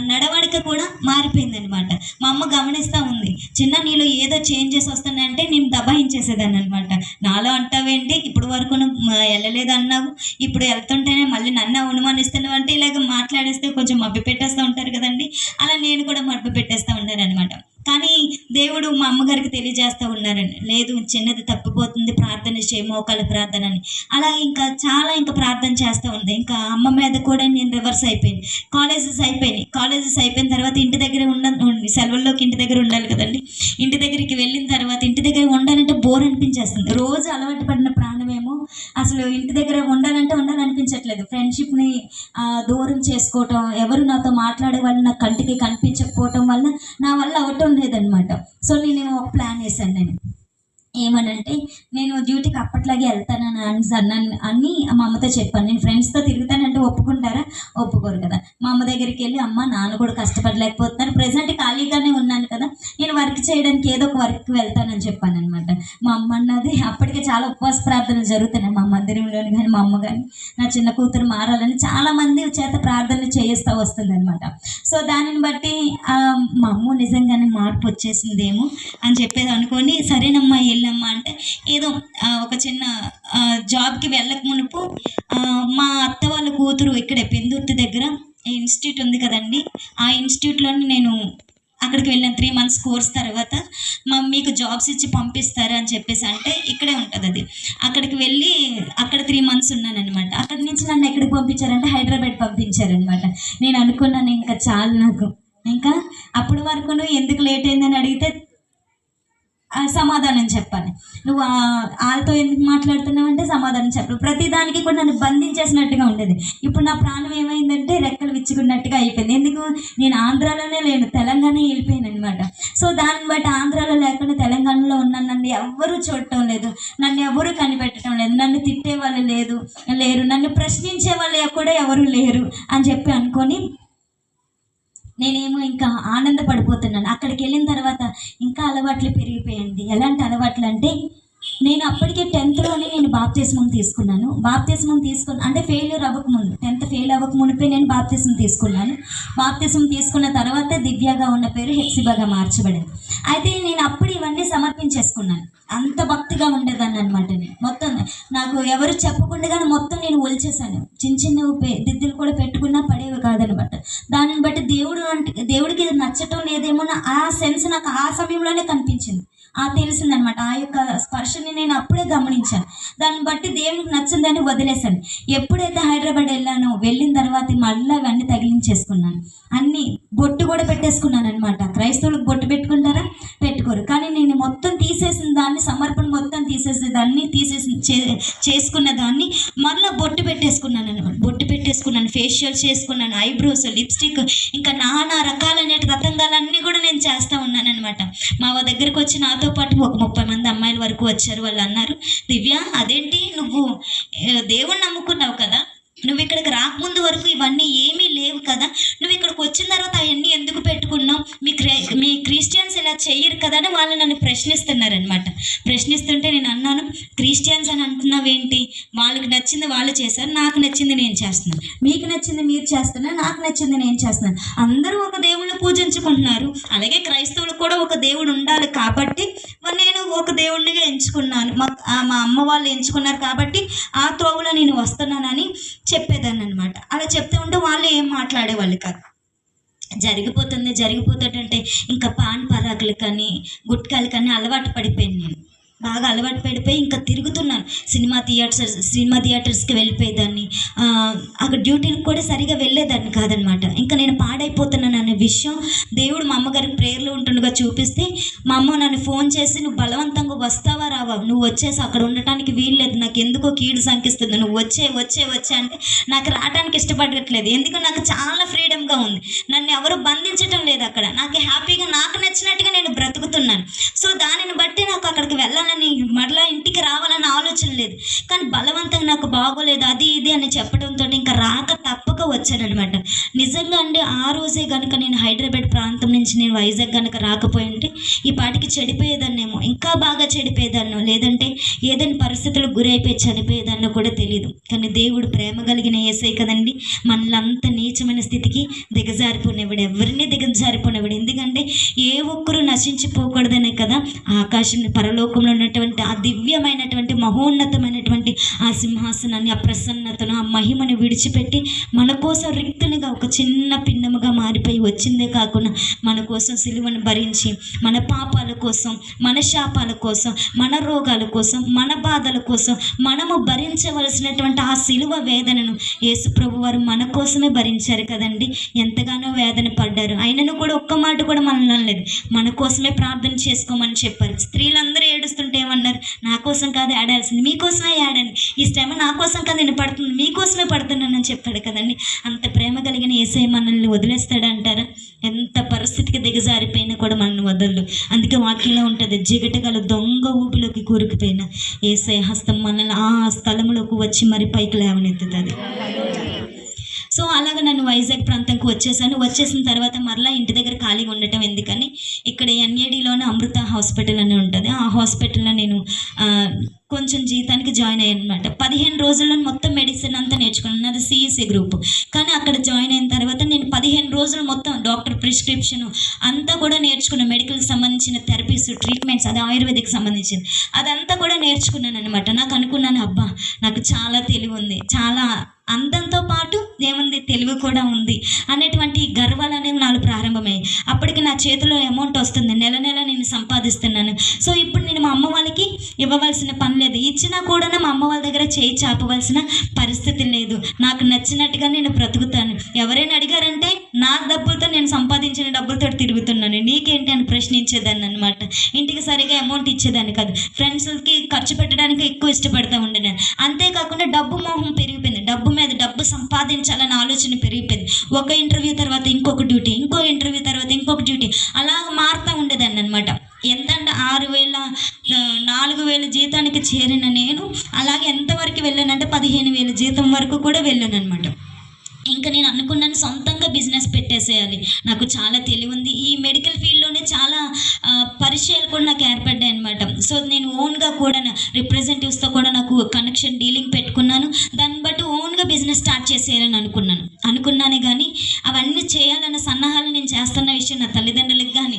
నడవడిక కూడా మారిపోయింది అనమాట. మా అమ్మ గమనిస్తూ ఉంది, చిన్న నీలో ఏదో చేంజెస్ వస్తున్నాయంటే నేను దబాయించేసేదాన్ని అనమాట. నాలో అంటావేంటి, ఇప్పుడు వరకు వెళ్ళలేదు అన్నావు, ఇప్పుడు వెళ్తుంటేనే మళ్ళీ నన్ను అనుమానిస్తున్నావు అంటే ఇలాగ మాట్లాడేస్తే కొంచెం మభ్య పెట్టేస్తూ ఉంటారు కదండి, అలా నేను కూడా మభ్య పెట్టేస్తూ ఉన్నాను అనమాట. కానీ దేవుడు మా అమ్మగారికి తెలియజేస్తూ ఉన్నారండి, లేదు చిన్నది తప్పిపోతుంది, ప్రార్థన చేయి, మోకాల ప్రార్థన అని. అలా ఇంకా ప్రార్థన చేస్తూ ఉంది. ఇంకా అమ్మ మీద కూడా నేను రివర్స్ అయిపోయింది. కాలేజెస్ అయిపోయిన తర్వాత ఇంటి దగ్గర సెలవుల్లోకి ఇంటి దగ్గర ఉండాలి కదండి. ఇంటి దగ్గరికి వెళ్ళిన తర్వాత ఇంటి దగ్గర ఉండాలంటే బోర్ అనిపించేస్తుంది. రోజు అలవాటు పడిన ప్రాణమేమో అసలు ఇంటి దగ్గర ఉండాలనిపించట్లేదు. ఫ్రెండ్షిప్ని దూరం చేసుకోవటం, ఎవరు నాతో మాట్లాడే వాళ్ళు నా కంటికి కనిపించకపోవటం వల్ల నా వల్ల అవటం లేదనమాట. సో నేను ఒక ప్లాన్ వేసాను, నేను ఏమనంటే నేను డ్యూటీకి అప్పట్లాగే వెళ్తానని అని మా అమ్మతో చెప్పాను. నేను ఫ్రెండ్స్తో తిరుగుతానంటే ఒప్పుకుంటారా? ఒప్పుకోరు కదా. మా అమ్మ దగ్గరికి వెళ్ళి, అమ్మ నాన్న కూడా కష్టపడలేకపోతున్నారు, ప్రజెంట్ ఖాళీగానే ఉన్నాను కదా, నేను వర్క్ చేయడానికి ఏదో ఒక వర్క్కి వెళ్తానని చెప్పాను అనమాట. మా అమ్మ అన్నది, అప్పటికే చాలా ఉపవాస ప్రార్థనలు జరుగుతున్నాయి మా మందిరంలోని, కానీ మా అమ్మ కానీ నా చిన్న కూతురు మారాలని చాలామంది చేత ప్రార్థనలు చేయిస్తూ వస్తుంది అనమాట. సో దానిని బట్టి మా అమ్మ నిజంగానే మార్పు వచ్చేసిందేమో అని చెప్పేది అనుకొని, సరేనమ్మా వెళ్ళమ్మా అంటే, ఏదో ఒక చిన్న జాబ్కి వెళ్ళక మునుపు మా అత్త వాళ్ళ కూతురు ఇక్కడే పెందుర్తి దగ్గర ఇన్స్టిట్యూట్ ఉంది కదండి, ఆ ఇన్స్టిట్యూట్లోని నేను అక్కడికి వెళ్ళిన 3 months కోర్స్ తర్వాత మీకు జాబ్స్ ఇచ్చి పంపిస్తారు అని చెప్పేసి అంటే, ఇక్కడే ఉంటుంది అది, అక్కడికి వెళ్ళి అక్కడ 3 months ఉన్నాను అనమాట. అక్కడి నుంచి నన్ను ఎక్కడికి పంపించారంటే హైదరాబాద్ పంపించారనమాట. నేను అనుకున్నాను ఇంకా చాలు నాకు, ఇంకా అప్పటి వరకు ఎందుకు లేట్ అయిందని అడిగితే సమాధానం చెప్పాలి. నువ్వు వాళ్ళతో ఎందుకు మాట్లాడుతున్నావు అంటే సమాధానం చెప్పాలి. ప్రతి దానికి కూడా నన్ను బంధించేసినట్టుగా ఉండేది. ఇప్పుడు నా ప్రాణం ఏమైందంటే రెక్కలు విచ్చుకున్నట్టుగా అయిపోయింది. ఎందుకు, నేను ఆంధ్రాలోనే లేను, తెలంగాణ వెళ్ళిపోయాను అనమాట. సో దాన్ని బట్టి ఆంధ్రాలో లేకుండా తెలంగాణలో ఉన్నాను. నన్ను ఎవ్వరూ చూడటం లేదు, నన్ను ఎవరూ కనిపెట్టడం లేదు, నన్ను తిట్టే వాళ్ళు లేరు, నన్ను ప్రశ్నించే వాళ్ళు కూడా ఎవరు లేరు అని చెప్పి అనుకొని నేనేమో ఇంకా ఆనందపడిపోతున్నాను. అక్కడికి వెళ్ళిన తర్వాత ఇంకా అలవాట్లు పెరిగిపోయండి. ఎలాంటి అలవాట్లు అంటే, నేను అప్పటికే 10th నేను బాప్తిస్మం తీసుకున్నాను. అంటే ఫెయిల్యూర్ అవ్వకముందు, 10th ఫెయిల్ అవ్వకముందే నేను బాప్తిస్మం తీసుకున్నాను. బాప్తిస్మం తీసుకున్న తర్వాత దివ్యగా ఉన్న పేరు హెప్సిబాగా మార్చబడింది. అయితే నేను అప్పుడు ఇవన్నీ సమర్పించేసుకున్నాను. అంత భక్తిగా ఉండేదాన్ని అనమాట. నేను మొత్తం నాకు ఎవరు చెప్పకుండానే మొత్తం నేను ఒలిచేసాను. చిన్న దిద్దులు కూడా పెట్టుకున్నా పడేవి కాదనమాట. దానిని బట్టి దేవుడికి ఇది నచ్చటం లేదేమో ఆ సెన్స్ నాకు ఆ సమయంలోనే కనిపించింది, తెలిసిందనమాట. ఆ యొక్క స్పర్శని నేను అప్పుడే గమనించాను. దాన్ని బట్టి దేవునికి నచ్చిందని వదిలేశాను. ఎప్పుడైతే హైదరాబాద్ వెళ్ళిన తర్వాత మళ్ళీ అవన్నీ తగిలించేసుకున్నాను. అన్నీ బొట్టు కూడా పెట్టేసుకున్నాను అనమాట. క్రైస్తవులకు బొట్టు పెట్టుకుంటారా? పెట్టుకోరు. కానీ నేను మొత్తం తీసేసిన దాన్ని, సమర్పణ మొత్తం తీసేసేదాన్ని, చేసుకున్న దాన్ని మళ్ళీ బొట్టు పెట్టేసుకున్నాను అనమాట. బొట్టు పెట్టేసుకున్నాను, ఫేషియల్ చేసుకున్నాను, ఐబ్రోస్, లిప్స్టిక్, ఇంకా నానా రకాలనే రతంగాలన్నీ కూడా నేను చేస్తూ ఉన్నాను అనమాట. మా దగ్గరికి వచ్చి నాతో పాటు ఒక 30 మంది అమ్మాయిల వరకు వచ్చారు. వాళ్ళు అన్నారు, దివ్య అదేంటి నువ్వు దేవుణ్ణి నమ్ముకున్నావు కదా, నువ్వు ఇక్కడికి రాకముందు వరకు ఇవన్నీ ఏమీ లేవు కదా, నువ్వు ఇక్కడికి వచ్చిన తర్వాత అవన్నీ ఎందుకు పెట్టుకున్నావు, మీ క్రిస్టియన్స్ ఇలా చెయ్యరు కదా అని వాళ్ళు నన్ను ప్రశ్నిస్తున్నారనమాట. ప్రశ్నిస్తుంటే నేను అన్నాను, క్రిస్టియన్స్ అని అంటున్నావేంటి, వాళ్ళకి నచ్చింది వాళ్ళు చేశారు, నాకు నచ్చింది నేను చేస్తున్నాను, మీకు నచ్చింది మీరు చేస్తున్నారు, నాకు నచ్చింది నేను చేస్తున్నాను. అందరూ ఒక దేవుణ్ణి పూజించుకుంటున్నారు, అలాగే క్రైస్తవులకు కూడా ఒక దేవుడు ఉండాలి కాబట్టి నేను ఒక దేవుడినిగా ఎంచుకున్నాను, మా అమ్మ వాళ్ళు ఎంచుకున్నారు కాబట్టి ఆ త్రోవలో నేను వస్తున్నానని చెప్పేదాన్ని అనమాట. అలా చెప్తూ ఉంటే వాళ్ళు ఏం మాట్లాడేవాళ్ళు కాదు. జరిగిపోతుంటే ఇంకా పాన్ పరాకులు కానీ గుట్కాలు కానీ అలవాటు పడిపోయాను. నేను బాగా అలవాటు పడిపోయి ఇంకా తిరుగుతున్నాను. సినిమా థియేటర్స్కి వెళ్ళిపోయేదాన్ని. అక్కడ డ్యూటీలకు కూడా సరిగా వెళ్ళేదాన్ని కాదనమాట. ఇంకా నేను పాడైపోతున్నాను అనే విషయం దేవుడు మా అమ్మగారికి ప్రేయర్లో ఉంటుండగా చూపిస్తే, మా అమ్మ నన్ను ఫోన్ చేసి, నువ్వు బలవంతంగా వస్తావా రావా, నువ్వు వచ్చేసి అక్కడ ఉండటానికి వీల్లేదు, నాకు ఎందుకో కీడు శంకిస్తుంది, నువ్వు వచ్చే అంటే నాకు రావడానికి ఇష్టపడట్లేదు. ఎందుకు, నాకు చాలా ఫ్రీడమ్గా ఉంది, నన్ను ఎవరు బంధించటం లేదు. అక్కడ నాకు హ్యాపీగా, నాకు నచ్చినట్టుగా నేను బ్రతుకుతున్నాను. సో దానిని బట్టి నాకు అక్కడికి వెళ్ళాలని, మరలా ఇంటికి రావాలని ఆలోచన లేదు. కానీ బలవంతంగా నాకు బాగోలేదు అది ఇది అని చెప్పడంతో ఇంకా రాక తప్పక వచ్చానమాట. నిజంగా అండి, ఆ రోజే కనుక నేను హైదరాబాద్ ప్రాంతం నుంచి నేను వైజాగ్ కనుక రాకపోయి ఉంటే ఈ పాటికి చెడిపోయేదాన్నేమో, ఇంకా బాగా చెడిపోయేదాన్నో, లేదంటే ఏదైనా పరిస్థితులకు గురైపోయి చనిపోయేదాన్నో కూడా తెలియదు. కానీ దేవుడు ప్రేమ కలిగిన యేసే కదండి మనల్ని అంత నీచమైన స్థితికి దిగజారిపోనేవాడు, ఎవరిని దిగజారిపోనేవాడు. ఎందుకంటే ఏ ఒక్కరూ నశించిపోకూడదనే కదా ఆకాశం పరలోకంలో ఉన్నటువంటి ఆ దివ్యమైనటువంటి మహోన్నతమైనటువంటి ఆ సింహాసనాన్ని, ఆ ప్రసన్నతను, ఆ మహిమను విడిచిపెట్టి మన కోసం రిక్తునిగా ఒక చిన్న పిండముగా మారిపోయి వచ్చిందే కాకుండా మన కోసం సిలువను భరించి, మన పాపాల కోసం, మన శాపాల కోసం, మన రోగాల కోసం, మన బాధల కోసం మనము భరించవలసినటువంటి ఆ సిలువ వేదనను యేసు ప్రభు వారు మన కోసమే భరించారు కదండి. ఎంతగానో వేదన పడ్డారు. ఆయనను కూడా ఒక్క మాట కూడా మనల్ని అనలేదు, మన కోసమే ప్రార్థన చేసుకోమని చెప్పారు. స్త్రీలందరూ ఏడుస్తుంటే ఏమన్నారు, నా కోసం కాదు ఏడాల్సింది, మీకోసమే ఏడండి, ఈ శ్రమ నా కోసం కాదు నేను పడుతుంది, మీకోసమే పడుతున్నానని చెప్పాడు కదండి. అంత ప్రేమ కలిగిన యేసయ్య మనల్ని వదిలేస్తాడంటారా? ఎంత పరిస్థితికి దిగజారిపోయినా కూడా మనల్ని వదలడు. అందుకే వాక్యంలో ఉంటుంది, జిగటగల దొంగ ఊపిలోకి కూరుకుపోయిన యేసయ్య హస్తం మనల్ని ఆ స్థలంలోకి వచ్చి మరి పైకి లేవనెత్తుతుంది. సో అలాగ నన్ను వైజాగ్ ప్రాంతంకి వచ్చేసిన తర్వాత మరలా ఇంటి దగ్గర ఖాళీగా ఉండటం ఎందుకని ఇక్కడ ఎన్ఏడిలోనే అమృత హాస్పిటల్ అని ఉంటుంది. ఆ హాస్పిటల్లో నేను కొంచెం జీతానికి జాయిన్ అయ్యాను అనమాట. 15 రోజుల్లో మొత్తం మెడిసిన్ అంతా నేర్చుకున్నాను. నాది సిఈసి గ్రూప్. కానీ అక్కడ జాయిన్ అయిన తర్వాత నేను 15 రోజులు మొత్తం డాక్టర్ ప్రిస్క్రిప్షన్ అంతా కూడా నేర్చుకున్నాను. మెడికల్కి సంబంధించిన థెరపీస్, ట్రీట్మెంట్స్, అది ఆయుర్వేదిక్ సంబంధించింది, అదంతా కూడా నేర్చుకున్నాను అనమాట. నాకు అనుకున్నాను, అబ్బా నాకు చాలా తెలివి ఉంది, చాలా అందంతో పాటు ఏముంది తెలివి కూడా ఉంది అనేటువంటి గర్వాలు అనేవి నాలో ప్రారంభమయ్యాయి. అప్పటికి నా చేతిలో అమౌంట్ వస్తుంది, నెల నేను సంపాదిస్తున్నాను. సో ఇప్పుడు నేను మా అమ్మ వాళ్ళకి ఇవ్వవలసిన పని లేదు, ఇచ్చినా కూడా మా అమ్మ వాళ్ళ దగ్గర చేయి చాపవలసిన పరిస్థితి లేదు. నాకు నచ్చినట్టుగా నేను బ్రతుకుతాను. ఎవరైనా అడిగారంటే నా డబ్బులతో, నేను సంపాదించిన డబ్బులతో తిరుగుతున్నాను, నీకేంటి అని ప్రశ్న ప్రశ్నించేదాన్ని అనమాట. ఇంటికి సరిగా అమౌంట్ ఇచ్చేదాన్ని కాదు. ఫ్రెండ్స్కి ఖర్చు పెట్టడానికి ఎక్కువ ఇష్టపడతా ఉండేదాన్ని. అంతేకాకుండా డబ్బు మోహం పెరిగిపోయింది. డబ్బు మీద డబ్బు సంపాదించాలన్న ఆలోచన పెరిగిపోయింది. ఒక ఇంటర్వ్యూ తర్వాత ఇంకొక డ్యూటీ, ఇంకో ఇంటర్వ్యూ తర్వాత ఇంకొక డ్యూటీ, అలా మారుతూ ఉండేదాన్ని అనమాట. ఎంతంటే 4,000 జీతానికి చేరిన నేను అలాగే ఎంతవరకు వెళ్ళానంటే 15,000 జీతం వరకు కూడా వెళ్ళాను అనమాట. ఇంకా నేను అనుకున్నాను సొంతంగా బిజినెస్ పెట్టేసేయాలి. నాకు చాలా తెలివి ఉంది. ఈ మెడికల్ ఫీల్డ్లోనే చాలా పరిచయాలు కూడా నాకు ఏర్పడ్డాయి అనమాట. సో నేను ఓన్గా కూడా రిప్రజెంటేటివ్స్తో కూడా నాకు కనెక్షన్ డీలింగ్ పెట్టుకున్నాను. దాన్ని బట్టి ఓన్గా బిజినెస్ స్టార్ట్ చేసేయాలని అనుకున్నానే కానీ అవన్నీ చేయాలన్న సన్నాహాలు నేను చేస్తున్న విషయం నా తల్లిదండ్రులకు కానీ,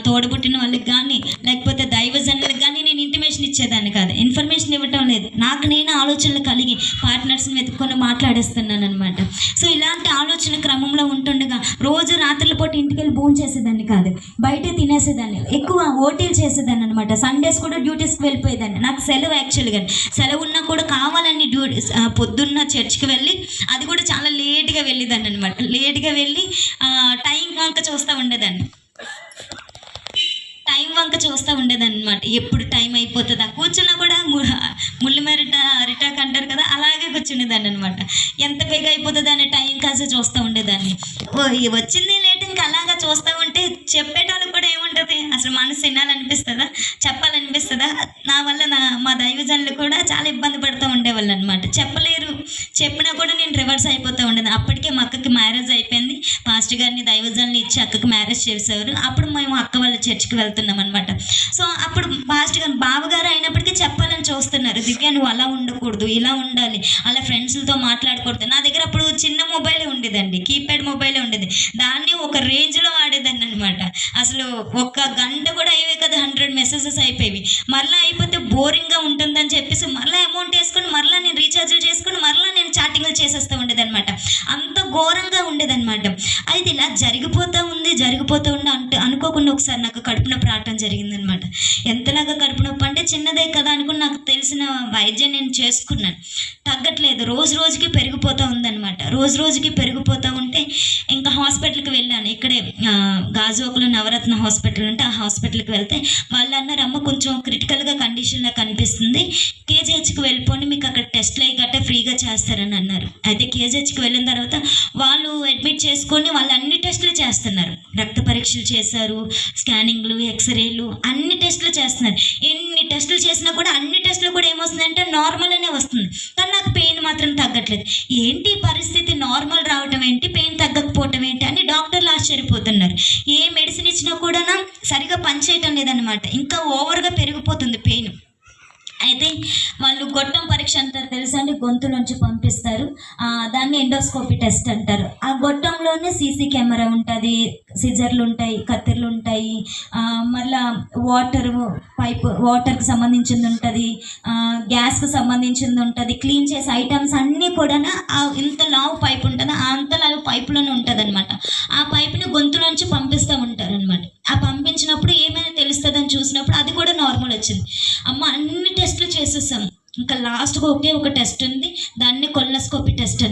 తోడబుట్టిన వాళ్ళకి కానీ, లేకపోతే దైవజనులకు కానీ నేను ఇంటిమేషన్ ఇచ్చేదాన్ని కాదు. ఇన్ఫర్మేషన్ ఇవ్వటం లేదు. నాకు నేను ఆలోచనలు కలిగి పార్ట్నర్స్ని వెతుక్కొని మాట్లాడేస్తున్నాను అనమాట. సో ఇలాంటి ఆలోచన క్రమంలో ఉంటుండగా రోజు రాత్రుల పూట ఇంటికి వెళ్ళి భోజనం చేసేదాన్ని కాదు, బయటే తినేసేదాన్ని, ఎక్కువ ఓటీలు చేసేదాన్ని అనమాట. సండేస్ కూడా డ్యూటీస్కి వెళ్ళిపోయేదాన్ని. నాకు సెలవు యాక్చువల్గా, సెలవు ఉన్నా కూడా కావాలని పొద్దున్న చర్చ్కి వెళ్ళి అది కూడా చాలా లేట్గా వెళ్ళేదాన్ని అనమాట. లేట్గా వెళ్ళి టైం వంక చూస్తూ ఉండేదాన్ని అనమాట. ఎప్పుడు టైం అయిపోతుందా, కూర్చున్నా కూడా ముళ్ళు మెరిట అరిటాక్ అంటారు కదా, అలాగే కూర్చునేదాన్ని అనమాట. ఎంత బేగా అయిపోతుంది అనే టైం కాసి చూస్తూ ఉండేదాన్ని. వచ్చింది లేట్, ఇంకా అలాగా చూస్తూ ఉంటే చెప్పేటోళ్ళకి కూడా ఏముంటుంది, అసలు మనసు వినాలనిపిస్తుందా, చెప్పాలనిపిస్తుందా. నా వల్ల మా దైవజనులు కూడా చాలా ఇబ్బంది పడుతూ ఉండేవాళ్ళు అనమాట. చెప్పలేరు, చెప్పినా కూడా నేను రివర్స్ అయిపోతూ ఉండేది. అప్పటికే మా అక్కకి మ్యారేజ్ అయిపోయింది. పాస్టర్ గారిని దైవజనులు ఇచ్చి అక్కకి మ్యారేజ్ చేసేవారు. అప్పుడు మేము అక్క వాళ్ళ చర్చికి వెళ్తున్నాం అనమాట. సో అప్పుడు పాస్టర్ గారు బావగారు అయినప్పటికీ చెప్పాలని చూస్తున్నారు, దివ్య నువ్వు అలా ఉండకూడదు, ఇలా ఉండాలి, అలా ఫ్రెండ్స్లతో మాట్లాడకూడదు. నా దగ్గర అప్పుడు చిన్న మొబైలే ఉండేదండి, కీప్యాడ్ మొబైలే ఉండేది. దాన్ని ఒక రేంజ్లో వాడేదాన్ని అనమాట. అసలు ఒక గంట కూడా అయ్యేవి కదా, 100 మెసేజెస్ అయిపోయేవి. మరలా అయిపోతే బోరింగ్గా ఉంటుందని చెప్పేసి మరలా అమౌంట్ వేసుకొని మరలా నేను రీఛార్జ్లు చేసుకొని మరలా నేను చాటింగ్లు చేసేస్తూ ఉండేదన్నమాట. అంత ఘోరంగా ఉండేదన్నమాట. అయితే ఇలా జరిగిపోతూ ఉంది అంటే అనుకోకుండా ఒకసారి నాకు కడుపు నొప్పి రావటం జరిగిందనమాట. ఎంతలాగా కడుపు నొప్పి అంటే చిన్నదే కదా అనుకుని నాకు తెలిసిన వైద్యం నేను చేసుకున్నాను. తగ్గట్లేదు, రోజుకి పెరిగిపోతూ ఉందన్నమాట. రోజుకి పెరిగిపోతూ ఉంటే ఇంకా హాస్పిటల్కి వెళ్ళాను. ఇక్కడే గాజువాకలో నవరత్న హాస్పిటల్ ఉంటే ఆ హాస్పిటల్కి వెళ్తే వాళ్ళు అన్నారు, అమ్మ కొంచెం క్రిటికల్గా కండిషన్లో కనిపిస్తుంది, కేజీహెచ్కి వెళ్ళిపోండి, మీకు అక్కడ టెస్ట్లు అయ్యి గట్రా ఫ్రీగా చేస్తారని అన్నారు. అయితే కేజీహెచ్కి వెళ్ళిన తర్వాత వాళ్ళు అడ్మిట్ చేసుకొని వాళ్ళు అన్ని టెస్టులు చేస్తున్నారు. రక్త పరీక్షలు చేశారు, స్కానింగ్లు, ఎక్స్రేలు, అన్ని టెస్టులు చేస్తున్నారు. ఎన్ని టెస్టులు చేసినా కూడా అన్ని టెస్టులు కూడా ఏమొస్తుందంటే నార్మల్ అనే వస్తుంది. కానీ నాకు పెయిన్ మాత్రం తగ్గట్లేదు. ఏంటి పరిస్థితి, నార్మల్ రావటం ఏంటి, పెయిన్ తగ్గకపోవటం ఏంటి అని డాక్టర్లు ఆశ్చర్యపోతున్నారు. ఏ మెడిసిన్ ఇచ్చినా కూడా సరిగా పనిచేయటం లేదనమాట. ఇంకా ఓవర్గా పెరిగిపోతుంది పెయిన్. అయితే వాళ్ళు గొట్టం పరీక్ష అంటారు తెలుసా అండి, గొంతులోంచి పంపిస్తారు, దాన్ని ఎండోస్కోపీ టెస్ట్ అంటారు. ఆ గొట్టంలోనే సీసీ కెమెరా ఉంటుంది, సిజర్లు ఉంటాయి, కత్తెరలు ఉంటాయి, మళ్ళా వాటర్కి సంబంధించింది ఉంటుంది, గ్యాస్కి సంబంధించింది ఉంటుంది, క్లీన్ చేసే ఐటమ్స్ అన్నీ కూడా ఇంత లావు పైప్ ఉంటుంది, అంత లావు పైపులోనే ఉంటుంది అనమాట. ఆ పైపుని గొంతులోంచి పంపిస్తూ ఉంటారనమాట. ఆ పంపించినప్పుడు ఏమైనా తెలుస్తుందని చూసినప్పుడు అది కూడా నార్మల్ వచ్చింది. అమ్మ అన్ని టెస్టులు చేసేసాం, ఇంకా లాస్ట్గా ఒక టెస్ట్ ఉంది, దాన్ని కొల్నోస్కోపీ టెస్ట్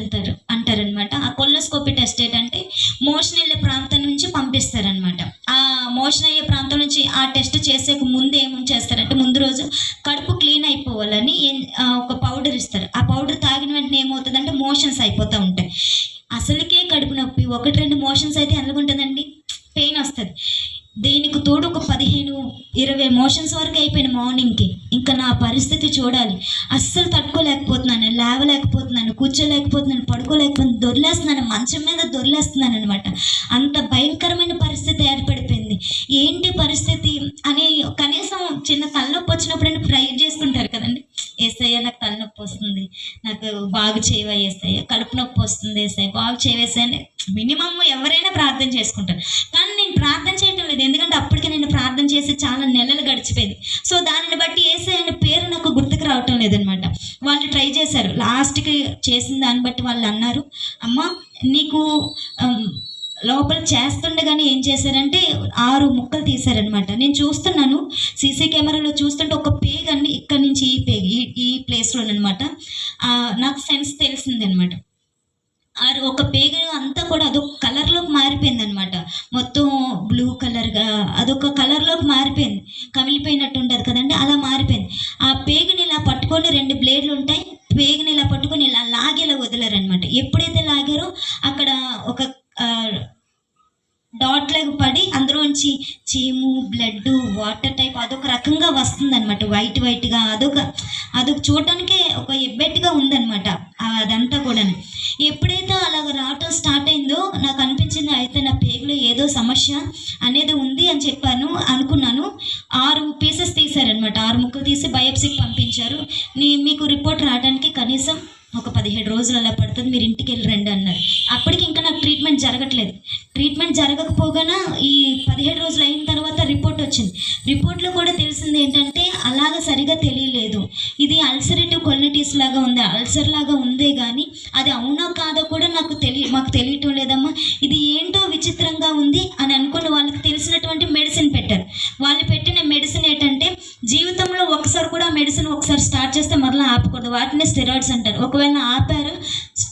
అంటారనమాట. ఆ కొల్నోస్కోపీ టెస్ట్ ఏంటంటే మోషన్ వెళ్ళే ప్రాంతం నుంచి పంపిస్తారనమాట. ఆ మోషన్ అయ్యే ప్రాంతం నుంచి ఆ టెస్ట్ చేసే ముందు ఏమేమి చేస్తారంటే, ముందు రోజు కడుపు క్లీన్ అయిపోవాలని ఒక పౌడర్ ఇస్తారు. ఆ పౌడర్ తాగిన వెంటనే ఏమవుతుందంటే మోషన్స్ అయిపోతూ ఉంటాయి. అసలుకే కడుపు నొప్పి, 1-2 మోషన్స్ అయితే ఎలాగుంటుందండి, పెయిన్ వస్తుంది. దీనికి తోడు ఒక 15-20 మోషన్స్ వరకు అయిపోయిన మార్నింగ్కి. ఇంకా నా పరిస్థితి చూడాలి, అస్సలు తట్టుకోలేకపోతున్నాను, లేవలేకపోతున్నాను, కూర్చోలేకపోతున్నాను, పడుకోలేకపోతున్నాను, దొర్లేస్తున్నాను, మంచం మీద దొర్లేస్తున్నాను అనమాట. అంత భయంకరమైన పరిస్థితి ఏర్పడిపోయింది. ఏంటి పరిస్థితి అని కనీసం చిన్న తలనొప్పి వచ్చినప్పుడైనా ప్రేయర్ చేసుకుంటారు కదండి, ఏసయ్య నాకు తలనొప్పి వస్తుంది, నాకు బాగు చేయవా ఏసయ్య, కడుపు నొప్పి వస్తుంది ఏసయ్య బాగు చేయవేసయ్య, మినిమమ్ ఎవరైనా ప్రార్థన చేసుకుంటారు. కానీ నేను ప్రార్థన చేయటం లేదు, ఎందుకంటే అప్పటికే నేను ప్రార్థన చేసి చాలా నెలలు గడిచిపోయింది. సో దానిని బట్టి ఏసయ్య అనే పేరు నాకు గుర్తుకు రావటం లేదనమాట. వాళ్ళు ట్రై చేశారు, లాస్ట్కి చేసిన దాన్ని బట్టి వాళ్ళు అన్నారు, అమ్మ నీకు లోపల చేస్తుండగానే ఏం చేశారంటే 6 ముక్కలు తీశారనమాట. నేను చూస్తున్నాను సీసీ కెమెరాలో చూస్తుంటే ఒక పేగ్ అండి, ఇక్కడ నుంచి ఈ పేగ్ ఈ ప్లేస్లోనమాట నాకు సెన్స్ తెలిసింది అనమాట. ఒక పేగు అంతా కూడా అదొక కలర్లోకి మారిపోయింది అనమాట. మొత్తం బ్లూ కలర్గా అదొక కలర్లోకి మారిపోయింది, కమిలిపోయినట్టు ఉంటుంది కదండి, అలా మారిపోయింది. ఆ పేగుని ఇలా పట్టుకొని 2 బ్లేడ్లు ఉంటాయి, పేగుని ఇలా పట్టుకొని ఇలా లాగేలా వదిలారనమాట. ఎప్పుడైతే లాగారో అక్కడ ఒక డాట్ లాగా పడి అందులోంచి చీము, బ్లడ్, వాటర్ టైప్ అదొక రకంగా వస్తుంది అనమాట, వైట్గా. అదొక చూడటానికే ఒక ఎబ్బెట్టుగా ఉందన్నమాట అదంతా కూడా. ఎప్పుడైతే అలాగ రావటం స్టార్ట్ అయిందో నాకు అనిపించింది, అయితే నా పేగులో ఏదో సమస్య అనేది ఉంది అని అనుకున్నాను. 6 పీసెస్ తీశారనమాట, 6 ముక్కలు తీసి బయోప్సీకి పంపించారు. మీకు రిపోర్ట్ రావడానికి కనీసం ఒక 17 రోజులు అలా పడుతుంది, మీరు ఇంటికి వెళ్ళి రండి అన్నారు. అప్పటికి ఇంకా నాకు ట్రీట్మెంట్ జరగట్లేదు. ట్రీట్మెంట్ జరగకపోగానే ఈ 17 రోజులు అయిన తర్వాత రిపోర్ట్ వచ్చింది. రిపోర్ట్లో కూడా తెలిసింది ఏంటంటే అలాగ సరిగా తెలియలేదు, అల్సరేటివ్ కొలిటిస్ లాగా ఉంది, అల్సర్ లాగా ఉందే కానీ అది అవునో కాదో కూడా మాకు తెలియటం లేదమ్మా. ఇది ఏంటో విచిత్రంగా ఉంది అని అనుకుని వాళ్ళకి తెలిసినటువంటి మెడిసిన్ పెట్టారు. వాళ్ళు పెట్టిన మెడిసిన్ ఏంటంటే జీవితంలో ఒకసారి కూడా మెడిసిన్ ఒకసారి స్టార్ట్ చేస్తే మరలా ఆపకూడదు, వాటిని స్టెరాయిడ్స్ అంటారు. ఒకవేళ ఆపారు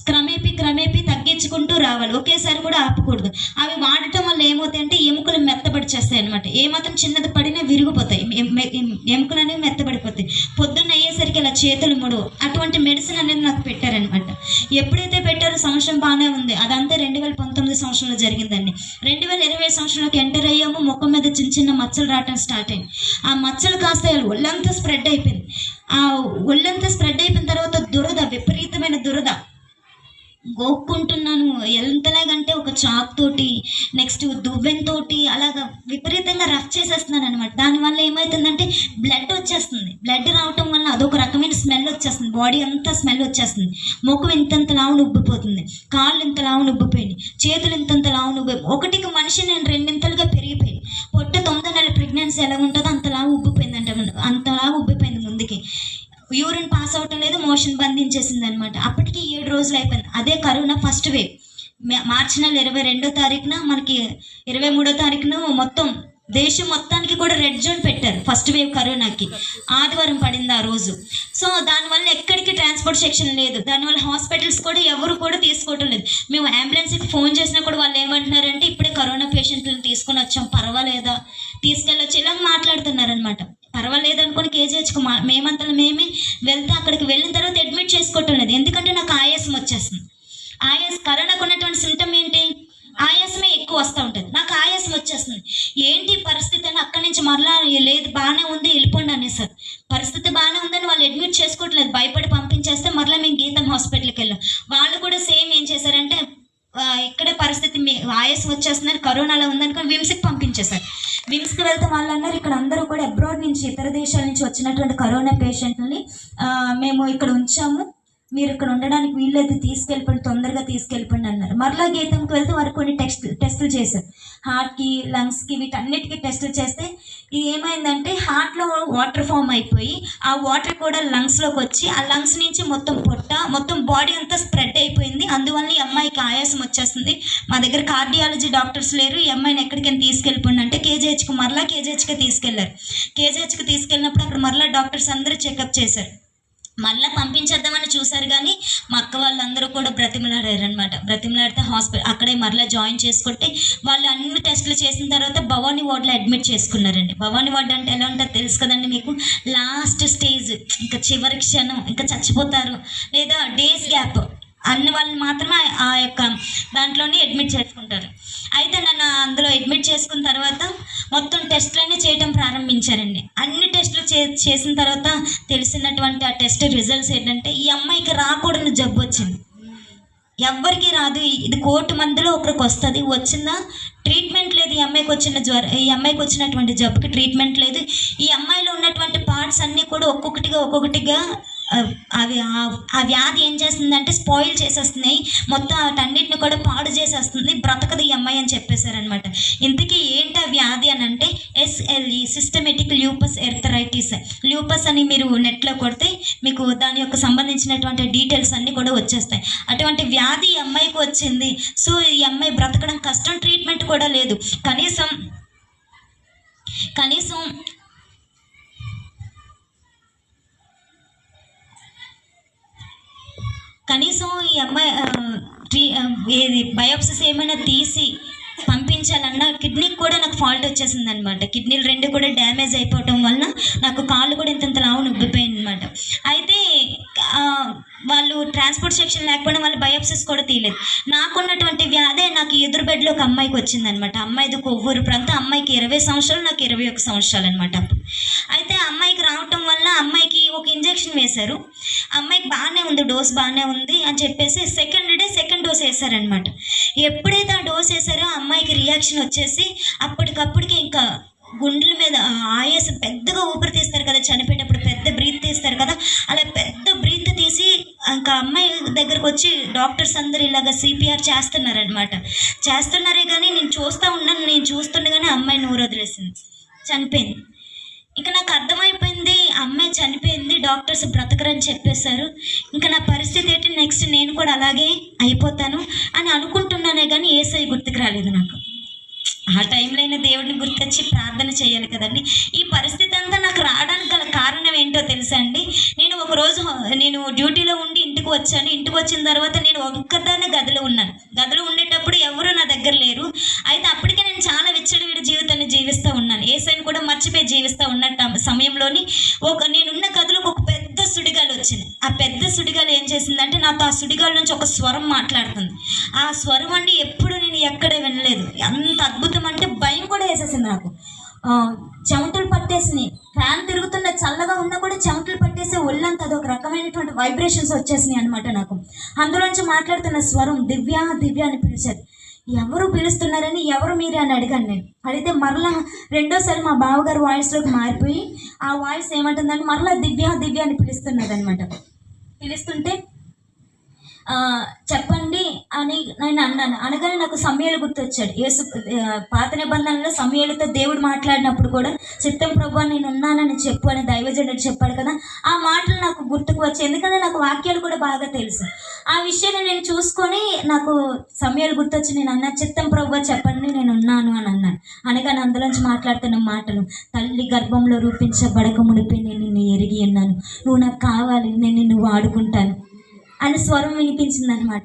క్రమేపీ తగ్గించుకుంటూ రావాలి, ఒకేసారి కూడా ఆపకూడదు. అవి వాడటం వల్ల ఏమవుతాయంటే ఎముకలు మెత్తబడి చేస్తాయి అనమాట. ఏమాత్రం చిన్నది పడినా విరిగిపోతాయి, ఎముకలు అనేవి మెత్తబడిపోతాయి. పొద్దున్న అయ్యేసరికి ఇలా చేతులు ముడువు. అటువంటి మెడిసిన్ అనేది నాకు పెట్టారనమాట. ఎప్పుడైతే పెట్టారో సంవత్సరం బాగానే ఉంది. అదంతా 2019 సంవత్సరంలో జరిగిందండి. 2020 సంవత్సరంలోకి ఎంటర్ అయ్యాము. ముఖం మీద చిన్న మచ్చలు రావటం స్టార్ట్ అయింది. ఆ మచ్చలు కాస్త ఒళ్ళంతా స్ప్రెడ్ అయిపోయింది. ఆ ఒళ్ళంతా స్ప్రెడ్ అయిపోయిన తర్వాత దురద, విపరీతమైన దురద. గోక్కుంటున్నాను ఎంతలాగంటే ఒక చాక్ తోటి, నెక్స్ట్ దువ్వెనతోటి అలాగా విపరీతంగా రఫ్ చేసేస్తున్నాను అనమాట. దానివల్ల ఏమవుతుందంటే బ్లడ్ వచ్చేస్తుంది. బ్లడ్ రావటం వల్ల అదొక రకమైన స్మెల్ వచ్చేస్తుంది, బాడీ అంతా స్మెల్ వచ్చేస్తుంది. ముఖం ఇంతంత లావును ఉబ్బిపోతుంది, కాళ్ళు ఇంత లావును ఉబ్బిపోయింది, చేతులు ఇంతంత లావును ఉబ్బిపోయి, ఒకటికి మనిషి నేను 2 పెరిగిపోయి, పొట్ట 9 నెలల ప్రెగ్నెన్సీ ఎలా ఉంటుందో అంతలా ఉబ్బిపోయింది అంటే అంతలా ఉబ్బిపోయింది. ముందుకి యూరిన్ పాస్ అవటం లేదు, మోషన్ బంధించేసింది అనమాట. అప్పటికి 7 రోజులు అయిపోయింది. అదే కరోనా ఫస్ట్ వేవ్. మార్చి నెల 22వ తారీఖున, మనకి 23వ తారీఖున మొత్తం దేశం మొత్తానికి కూడా రెడ్ జోన్ పెట్టారు ఫస్ట్ వేవ్ కరోనాకి. ఆదివారం పడింది ఆ రోజు. సో దానివల్ల ఎక్కడికి ట్రాన్స్పోర్ట్ సెక్షన్ లేదు, దానివల్ల హాస్పిటల్స్ కూడా ఎవరు కూడా తీసుకోవటం లేదు. మేము అంబులెన్స్కి ఫోన్ చేసినా కూడా వాళ్ళు ఏమంటున్నారంటే ఇప్పుడే కరోనా పేషెంట్లను తీసుకొని వచ్చాం, పర్వాలేదా, తీసుకెళ్ళొచ్చు, ఇలా మాట్లాడుతున్నారనమాట. పర్వాలేదు అనుకుని కేజీహెచ్కి మేమే వెళ్తే అక్కడికి వెళ్ళిన తర్వాత అడ్మిట్ చేసుకోవటం లేదు. ఎందుకంటే నాకు ఆయాసం వచ్చేస్తుంది. కరోనాకు ఉన్నటువంటి సింటమ్ ఏంటి, ఆయాసమే ఎక్కువ వస్తూ ఉంటుంది. నాకు ఆయాసం వచ్చేస్తుంది. ఏంటి పరిస్థితి అని అక్కడి నుంచి మరలా లేదు బాగానే ఉంది వెళ్ళిపోండి అనేసారు. పరిస్థితి బాగానే ఉందని వాళ్ళు అడ్మిట్ చేసుకోవట్లేదు, భయపడి పంపించేస్తే మరలా మేము గీతం హాస్పిటల్కి వెళ్ళాం. వాళ్ళు కూడా సేమ్ ఏం చేశారంటే ఇక్కడే పరిస్థితి ఆయాసం వచ్చేస్తుందని, కరోనాలో ఉందనుకొని విమ్స్కి పంపించేశారు. విమ్స్కి వెళ్తే వాళ్ళు అన్నారు ఇక్కడ అందరూ కూడా అబ్రాడ్ నుంచి, ఇతర దేశాల నుంచి వచ్చినటువంటి కరోనా పేషెంట్ని మేము ఇక్కడ ఉంచాము, మీరు ఇక్కడ ఉండడానికి వీళ్ళైతే తీసుకెళ్ళిపోండి, తొందరగా తీసుకెళ్ళిపోండి అన్నారు. మరలా గీతంకి వెళ్తే వారు కొన్ని టెస్టులు చేశారు, హార్ట్కి, లంగ్స్కి, వీటన్నిటికీ టెస్టులు చేస్తే ఇది ఏమైందంటే హార్ట్లో వాటర్ ఫామ్ అయిపోయి ఆ వాటర్ కూడా లంగ్స్లోకి వచ్చి ఆ లంగ్స్ నుంచి మొత్తం బాడీ అంతా స్ప్రెడ్ అయిపోయింది. అందువల్ల ఈ అమ్మాయికి ఆయాసం వచ్చేస్తుంది. మా దగ్గర కార్డియాలజీ డాక్టర్స్ లేరు, ఈ అమ్మాయిని ఎక్కడికైనా తీసుకెళ్ళిపోండి అంటే కేజీహెచ్కి తీసుకెళ్లారు. కేజీహెచ్కి తీసుకెళ్ళినప్పుడు అక్కడ మరలా డాక్టర్స్ అందరూ చెకప్ చేశారు. మళ్ళీ పంపించేద్దామని చూశారు కానీ మా అక్క వాళ్ళందరూ కూడా బ్రతిమలాడితే హాస్పిటల్ అక్కడే మరలా జాయిన్ చేసుకుంటే వాళ్ళు అన్ని టెస్టులు చేసిన తర్వాత భవానీ వార్డులో అడ్మిట్ చేసుకున్నారండి. భవానీ వార్డు అంటే ఎలా ఉంటుందో తెలుసు కదండి మీకు, లాస్ట్ స్టేజ్, ఇంకా చివరి క్షణం, ఇంకా చచ్చిపోతారు లేదా డేస్ గ్యాప్ అన్న వాళ్ళని మాత్రమే ఆ యొక్క దాంట్లోనే అడ్మిట్ చేసుకుంటారు. అయితే నన్ను అందులో అడ్మిట్ చేసుకున్న తర్వాత మొత్తం టెస్టులన్నీ చేయటం ప్రారంభించారండి. అన్ని టెస్టులు చేసిన తర్వాత తెలిసినటువంటి ఆ టెస్ట్ రిజల్ట్స్ ఏంటంటే ఈ అమ్మాయికి రాకూడని జబ్బు వచ్చింది. ఎవ్వరికి రాదు, ఇది 1 కోటి మందిలో ఒకరికి వస్తుంది. వచ్చిందా ట్రీట్మెంట్ లేదు. ఈ అమ్మాయికి వచ్చినటువంటి జబ్బుకి ట్రీట్మెంట్ లేదు. ఈ అమ్మాయిలో ఉన్నటువంటి పార్ట్స్ అన్నీ కూడా ఒక్కొక్కటిగా అవి ఆ వ్యాధి ఏం చేస్తుందంటే స్పాయిల్ చేసేస్తున్నాయి, మొత్తం వాటన్నిటిని కూడా పాడు చేసేస్తుంది, బ్రతకదు ఈ అమ్మాయి అని చెప్పేశారనమాట. ఇంతకీ ఏంటి ఆ వ్యాధి అని అంటే SLE, సిస్టమేటిక్ ల్యూపస్ ఎర్థరైటిస్. ల్యూపస్ అని మీరు నెట్లో కొడితే మీకు దాని యొక్క సంబంధించినటువంటి డీటెయిల్స్ అన్నీ కూడా వచ్చేస్తాయి. అటువంటి వ్యాధి ఈ అమ్మాయికి వచ్చింది. సో ఈ అమ్మాయి బ్రతకడం కష్టం, ట్రీట్మెంట్ కూడా లేదు. కనీసం ఈ అమ్మాయి ఏది బయోప్సిస్ ఏమైనా తీసి పంపించాలన్నా కిడ్నీకి కూడా నాకు ఫాల్ట్ వచ్చేసింది అనమాట. కిడ్నీలు 2 కూడా డ్యామేజ్ అయిపోవటం వలన నాకు కాళ్ళు కూడా ఇంత లావు ఉబ్బిపోయింది అనమాట. అయితే వాళ్ళు ట్రాన్స్పోర్ట్ సెక్షన్ లేకపోయినా వాళ్ళు బయోప్సిస్ కూడా తీయలేదు. నాకున్నటువంటి వ్యాధే నాకు ఎదురు బెడ్లో ఒక అమ్మాయికి వచ్చిందనమాట. అమ్మాయిది కొవ్వూరు ప్రాంతం, అమ్మాయికి 20 సంవత్సరాలు, నాకు 21 సంవత్సరాలు అనమాట అప్పుడు. అయితే అమ్మాయికి రావటం వల్ల అమ్మాయికి ఒక ఇంజెక్షన్ వేశారు. అమ్మాయికి బాగానే ఉంది, డోస్ బాగానే ఉంది అని చెప్పేసి సెకండ్ డోస్ వేశారనమాట. ఎప్పుడైతే ఆ డోస్ వేసారో అమ్మాయికి రియాక్షన్ వచ్చేసి అప్పటికప్పటికి ఇంకా గుండెల మీద ఆయాసం, పెద్దగా ఊపిరి తీస్తారు కదా చనిపోయేటప్పుడు, పెద్ద బ్రీత్ తీస్తారు కదా, అలా పెద్ద బ్రీత్ తీసి ఇంకా అమ్మాయి దగ్గరకు వచ్చి డాక్టర్స్ అందరూ ఇలాగ సిపిఆర్ చేస్తున్నారనమాట. చేస్తున్నారే కానీ నేను చూస్తుండగానే అమ్మాయి నోరు వదిలేసింది, చనిపోయింది. ఇంకా నాకు అర్థమైపోయింది అమ్మాయి చనిపోయింది, డాక్టర్స్ బ్రతకరని చెప్పేశారు. ఇంకా నా పరిస్థితి ఏంటి, నెక్స్ట్ నేను కూడా అలాగే అయిపోతాను అని అనుకుంటున్నానే కానీ యేసయ్య గుర్తుకు రాలేదు నాకు. ఆ టైంలో అయినా దేవుడిని గుర్తొచ్చి ప్రార్థన చేయాలి కదండి. ఈ పరిస్థితి అంతా నాకు రావడానికి గల కారణం ఏంటో తెలుసా అండి? నేను డ్యూటీలో ఉండి ఇంటికి వచ్చాను. ఇంటికి వచ్చిన తర్వాత నేను ఒక్కదాన్నే గదిలో ఉన్నాను. గదిలో ఉండేటప్పుడు ఎవరు నా దగ్గర లేరు. అయితే అప్పటికే నేను చాలా విచ్చలవిడి జీవితాన్ని జీవిస్తూ ఉన్నాను. యేసయ్యని కూడా మర్చిపోయి జీవిస్తూ ఉన్నట్టు సమయంలోని నేనున్న గదిలోకి ఒక పెద్ద సుడిగాలి వచ్చింది. ఆ పెద్ద సుడిగాలి ఏం చేసిందంటే నాతో ఆ సుడిగాలి నుంచి ఒక స్వరం మాట్లాడుతుంది. ఆ స్వరం అండి ఎప్పుడు నేను ఎక్కడ వినలేదు. అంత అద్భుతం అంటే భయం కూడా వేసేసింది నాకు. చెమటలు పట్టేసినాయి, ఫ్యాన్ తిరుగుతున్న చల్లగా ఉన్నా కూడా చెమటలు పట్టేసి ఒళ్ళంతా అదొక రకమైనటువంటి వైబ్రేషన్స్ వచ్చేసినాయి అనమాట నాకు. అందులోంచి మాట్లాడుతున్న స్వరం దివ్య దివ్య అని పిలిచారు. ఎవరు పిలుస్తున్నారని, ఎవరు మీరే అని అడిగాను నేను. అడిగితే మరలా రెండోసారి మా బావగారు వాయిస్లోకి మారిపోయి ఆ వాయిస్ ఏమంటుందని మరలా దివ్య దివ్య అని పిలుస్తున్నది అనమాట. పిలుస్తుంటే చెప్పండి అని నేను అన్నాను. అనగానే నాకు సమూయేలు గుర్తొచ్చాడు. పాత నిబంధనలో సమూయేలుతో దేవుడు మాట్లాడినప్పుడు కూడా చిత్తం ప్రభువా నేను ఉన్నానని చెప్పు అని దైవజనుడు చెప్పాడు కదా. ఆ మాటలు నాకు గుర్తుకు వచ్చాయి, ఎందుకంటే నాకు వాక్యాలు కూడా బాగా తెలుసు. ఆ విషయాన్ని నేను చూసుకొని నాకు సమూయేలు గుర్తొచ్చి నేను అన్నా, చిత్తం ప్రభువా చెప్పండి నేను ఉన్నాను అని అన్నాను. అనగానే అందులోంచి మాట్లాడుతున్న మాటలు, తల్లి గర్భంలో రూపించబడక మునిపే నేను నిన్ను ఎరిగి ఉన్నాను, నువ్వు నాకు కావాలి, నేను నిన్ను వాడుకుంటాను అని స్వరం వినిపించింది అనమాట.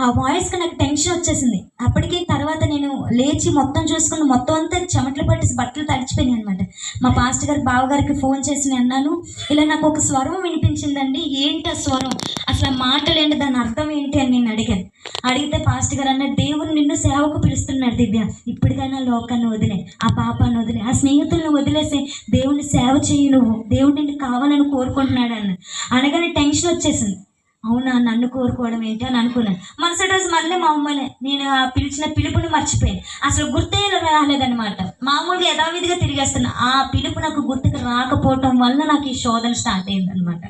ఆ వాయిస్కి నాకు టెన్షన్ వచ్చేసింది. అప్పటికి తర్వాత నేను లేచి మొత్తం చూసుకుని మొత్తం అంతా చెమటలు పట్టేసి బట్టలు తడిచిపోయినాయి అనమాట. మా పాస్టర్ గారు బావగారికి ఫోన్ చేసి నేను అన్నాను, ఇలా నాకు ఒక స్వరం వినిపించిందండి, ఏంటి ఆ స్వరం, అసలు ఆ మాటలు ఏంటి, దాని అర్థం ఏంటి అని నేను అడిగాను. అడిగితే పాస్టర్ గారు అన్నారు, దేవుడు నిన్ను సేవకు పిలుస్తున్నాడు దివ్య, ఇప్పటికైనా లోకాన్ని వదిలే, ఆ పాపాన్ని వదిలే, ఆ స్నేహితులను వదిలేసి దేవుని సేవ చేయి, నువ్వు దేవుడు నిన్ను కావాలని కోరుకుంటున్నాడు అన్న. అనగానే టెన్షన్ వచ్చేసింది. అవునా, నన్ను కోరుకోవడం ఏంటి అని అనుకున్నాను. మరుసటి రోజు మళ్ళీ మామూలే నేను పిలిచిన పిలుపుని మర్చిపోయాను. అసలు గుర్తే రాలేదనమాట. మామూలుగా యథావిధిగా తిరిగేస్తున్నా. ఆ పిలుపు నాకు గుర్తుకు రాకపోవటం వల్ల నాకు ఈ శోధన స్టార్ట్ అయిందనమాట.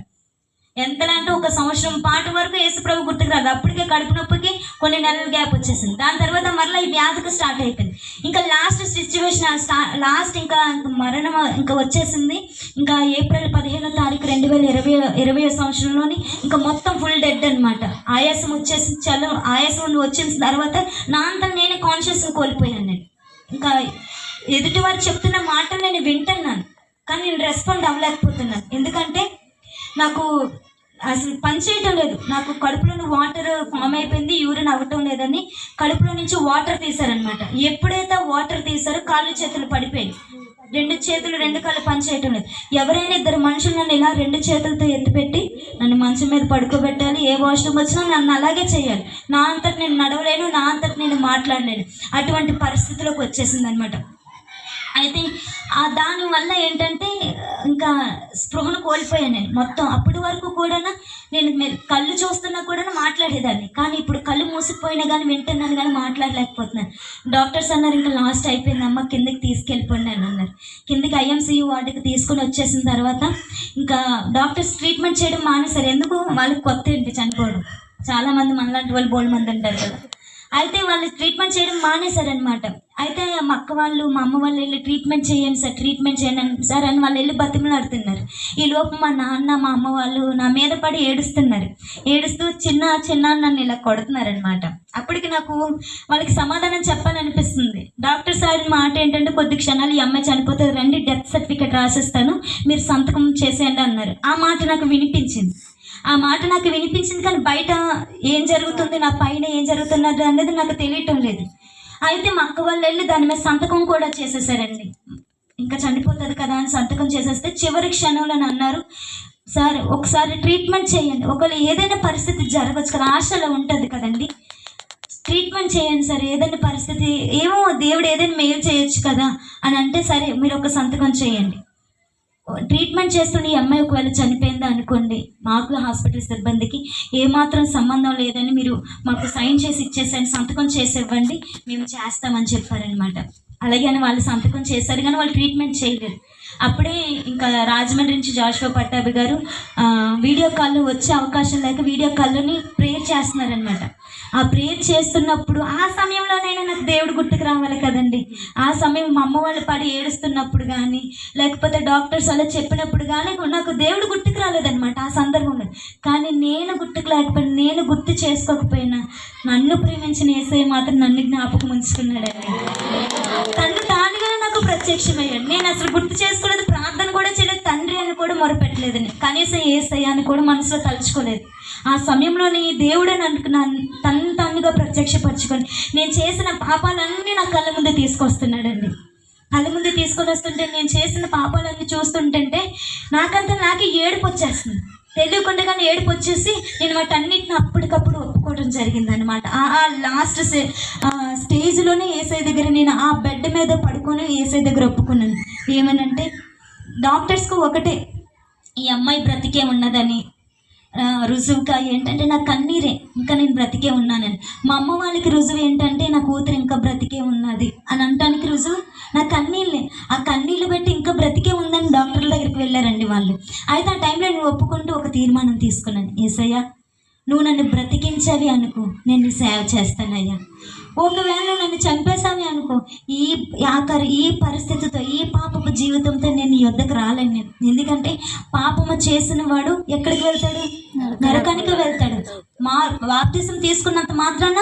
ఎంతలా అంటే 1 సంవత్సరం పాటు వరకు యేసుప్రభు గుర్తుకు రాదు. అప్పటికే కడుపు నొప్పికి కొన్ని నెలల గ్యాప్ వచ్చేసింది. దాని తర్వాత మరలా ఈ వ్యాధికి స్టార్ట్ అయిపోయింది. ఇంకా లాస్ట్ సిచ్యువేషన్ లాస్ట్ ఇంకా మరణం ఇంకా వచ్చేసింది. ఇంకా ఏప్రిల్ 15వ తారీఖు 2020 సంవత్సరంలోని ఇంకా మొత్తం ఫుల్ డెడ్ అనమాట. ఆయాసం వచ్చేసి ఆయాసం వచ్చిన తర్వాత నా అంతా నేనే కాన్షియస్ కోల్పోయాను. నేను ఇంకా ఎదుటి వారు చెప్తున్న మాటలు నేను వింటున్నాను, కానీ నేను రెస్పాండ్ అవ్వలేకపోతున్నాను. ఎందుకంటే నాకు అసలు పని చేయటం లేదు. నాకు కడుపులో వాటర్ ఫామ్ అయిపోయింది, యూరిన్ అవ్వటం లేదని కడుపులో నుంచి వాటర్ తీశారనమాట. ఎప్పుడైతే వాటర్ తీసారో కాళ్ళు చేతులు పడిపోయాయి. 2 చేతులు 2 కాళ్ళు పని చేయటం లేదు. ఎవరైనా 2 మనుషులు నన్ను ఇలా 2 చేతులతో ఎత్తిపెట్టి నన్ను మంచం మీద పడుకోబెట్టాలి, ఏ వాష్రూమ్ వచ్చినా నన్ను అలాగే చేయాలి. నా అంతటి నేను నడవలేను, నా అంతటి నేను మాట్లాడలేను. అటువంటి పరిస్థితిలోకి వచ్చేసింది అనమాట. అయితే దానివల్ల ఏంటంటే ఇంకా స్పృహను కోల్పోయాను నేను మొత్తం. అప్పటి వరకు కూడా నేను కళ్ళు చూస్తున్నా కూడా మాట్లాడేదాన్ని, కానీ ఇప్పుడు కళ్ళు మూసుకుపోయినా కానీ వింటున్నాను కానీ మాట్లాడలేకపోతున్నాను. డాక్టర్స్ అన్నారు ఇంకా లాస్ట్ అయిపోయింది అమ్మ, కిందకి తీసుకెళ్ళిపోండి అని అన్నారు. కిందకి IMCU వార్డుకి తీసుకుని వచ్చేసిన తర్వాత ఇంకా డాక్టర్స్ ట్రీట్మెంట్ చేయడం మానేశారు. ఎందుకు, వాళ్ళకి కొత్త ఏంటి చనిపోవడం. చాలామంది మనలాంటి వాళ్ళు బోల్డ్ మంది ఉంటారు కదా. అయితే వాళ్ళు ట్రీట్మెంట్ చేయడం మానేశారనమాట. అయితే మా అక్క వాళ్ళు మా అమ్మ వాళ్ళు వెళ్ళి ట్రీట్మెంట్ చేయండి సార్ అని వాళ్ళు వెళ్ళి బతిమలాడుతున్నారు. ఈ లోపు మా నాన్న మా అమ్మ వాళ్ళు నా మీద పడి ఏడుస్తూ చిన్న నన్ను ఇలా కొడుతున్నారనమాట. అప్పటికి నాకు వాళ్ళకి సమాధానం చెప్పాలనిపిస్తుంది. డాక్టర్ సార్ మాట ఏంటంటే, కొద్ది క్షణాలు ఈ అమ్మాయి చనిపోతే రండి, డెత్ సర్టిఫికేట్ రాసిస్తాను, మీరు సంతకం చేసేయండి అన్నారు. ఆ మాట నాకు వినిపించింది. ఆ మాట నాకు వినిపించింది, కానీ బయట ఏం జరుగుతుంది, నా పైన ఏం జరుగుతున్నది అనేది నాకు తెలియటం లేదు. అయితే మా అక్క వాళ్ళు వెళ్ళి దాని మీద సంతకం కూడా చేసేసారండి. ఇంకా చనిపోతుంది కదా అని సంతకం చేసేస్తే చివరి క్షణంలో అన్నారు, సార్ ఒకసారి ట్రీట్మెంట్ చేయండి, ఒకవేళ ఏదైనా పరిస్థితి జరగచ్చు కదా, ఆశలో ఉంటుంది కదండి, ట్రీట్మెంట్ చేయండి సార్, ఏదైనా పరిస్థితి ఏమో దేవుడు ఏదైనా మేలు చేయొచ్చు కదా అని అంటే, సరే మీరు ఒక సంతకం చేయండి. ట్రీట్మెంట్ చేస్తుండే ఈ అమ్మాయి ఒకవేళ చనిపోయిందా అనుకోండి, మాకు హాస్పిటల్ సిబ్బందికి ఏమాత్రం సంబంధం లేదని మీరు మాకు సైన్ చేసి ఇచ్చేసండి, సంతకం చేసి ఇవ్వండి, మేము చేస్తామని చెప్పారనమాట. అలాగే అని వాళ్ళు సంతకం చేశారు, కానీ వాళ్ళు ట్రీట్మెంట్ చేయలేదు. అప్పుడే ఇంకా రాజమండ్రి నుంచి జాషువా పట్టాభి గారు వీడియో కాల్లో వచ్చే అవకాశం లేక వీడియో కాల్లోని ప్రేయర్ చేస్తున్నారనమాట. ఆ ప్రేయర్ చేస్తున్నప్పుడు ఆ సమయంలోనైనా నాకు దేవుడు గుర్తుకు రావాలి కదండి. ఆ సమయం మా అమ్మ వాళ్ళు పడి ఏడుస్తున్నప్పుడు కానీ, లేకపోతే డాక్టర్స్ అలా చెప్పినప్పుడు కానీ నాకు దేవుడు గుర్తుకు రాలేదనమాట ఆ సందర్భంలో. కానీ నేను గుర్తుకు లేకపోయినా, నేను గుర్తు చేసుకోకపోయినా, నన్ను ప్రేమించిన యేసయ్య మాత్రం నన్ను జ్ఞాపకం ఉంచుకున్నాడండి. తను తానుగా నాకు ప్రత్యక్షమయ్యాడు. నేను అసలు గుర్తు చేసుకోలేదు, ప్రార్థన కూడా చేయలేదు, తండ్రి అని కూడా మొరపెట్టలేదని, కనీసం యేసయ్య అని కూడా మనసులో తలుచుకోలేదు. ఆ సమయంలోనే దేవుడే నన్ను తన్నుగా ప్రత్యక్షపరచుకొని నేను చేసిన పాపాలన్నీ నా కళ్ళ ముందు తీసుకొస్తున్నాడండి. కళ్ళ ముందు తీసుకొని వస్తుంటే నేను చేసిన పాపాలన్నీ చూస్తుంటే నాకే ఏడుపు వచ్చేస్తుంది. తెలియకుండానే ఏడుపు వచ్చేసి నేను వాటన్నిటిని అప్పటికప్పుడు ఒప్పుకోవడం జరిగిందనమాట. ఆ లాస్ట్ స్టేజ్లోనే యేసయ్య దగ్గర నేను ఆ బెడ్ మీద పడుకొని యేసయ్య దగ్గర ఒప్పుకున్నాను. ఏమనంటే డాక్టర్స్కి ఒకటే, ఈ అమ్మాయి బ్రతికే ఉన్నదని రుజువుగా ఏంటంటే నా కన్నీరే, ఇంకా నేను బ్రతికే ఉన్నానని. మా అమ్మ వాళ్ళకి రుజువు ఏంటంటే నా కూతురు ఇంకా బ్రతికే ఉన్నది అని అనటానికి రుజువు నా కన్నీళ్ళే. ఆ కన్నీళ్ళు బట్టి ఇంకా బ్రతికే ఉందని డాక్టర్ల దగ్గరికి వెళ్ళారండి వాళ్ళు. అయితే ఆ టైంలో నేను ఒప్పుకుంటూ ఒక తీర్మానం తీసుకున్నాను, యేసయ్య నువ్వు నన్ను బ్రతికించావి అనుకో, నేను నీ సేవ చేస్తానయ్యా. ఒకవేళ నన్ను చంపేసావి అనుకో, ఈ పరిస్థితితో, ఈ పాపపు జీవితంతో నేను నీ యొద్దకు రాలేను. నేను ఎందుకంటే పాపము చేసిన వాడు ఎక్కడికి వెళ్తాడు? నరకానికి వెళ్తాడు. బాప్తిసం తీసుకున్నంత మాత్రాన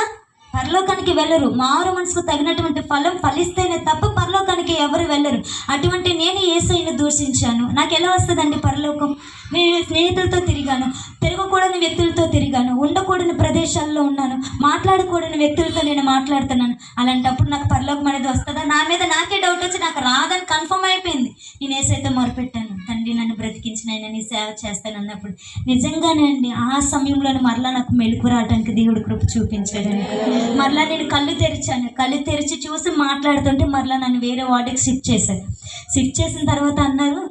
పరలోకానికి వెళ్ళరు. మారు మనసుకు తగినటువంటి ఫలం ఫలిస్తేనే తప్ప పరలోకానికి ఎవరు వెళ్ళరు. అటువంటి నేను యేసయ్యను దూషించాను, నాకు ఎలా వస్తుందండి పరలోకం? నేను స్నేహితులతో తిరిగాను, తిరగకూడని వ్యక్తులతో తిరిగాను, ఉండకూడని ప్రదేశాల్లో ఉన్నాను, మాట్లాడకూడని వ్యక్తులతో నేను మాట్లాడుతున్నాను. అలాంటప్పుడు నాకు పరలోకం అనేది వస్తుందా? నా మీద నాకే డౌట్ వచ్చి నాకు రాదని కన్ఫర్మ్ అయిపోయింది. నేను యేసయ్యతో మొరపెట్టాను, తండ్రి నన్ను బ్రతికించిన ఆయన నీ సేవ చేస్తాను అన్నప్పుడు నిజంగానే అండి ఆ సమయంలోనే మరలా నాకు మెలకు రావడానికి దేవుడు కృప చూపించాడండి. మరలా నేను కళ్ళు తెరిచి చూసి మాట్లాడుతుంటే మరలా నన్ను వేరే వార్డుకి షిఫ్ట్ చేసిన తర్వాత అన్నారు,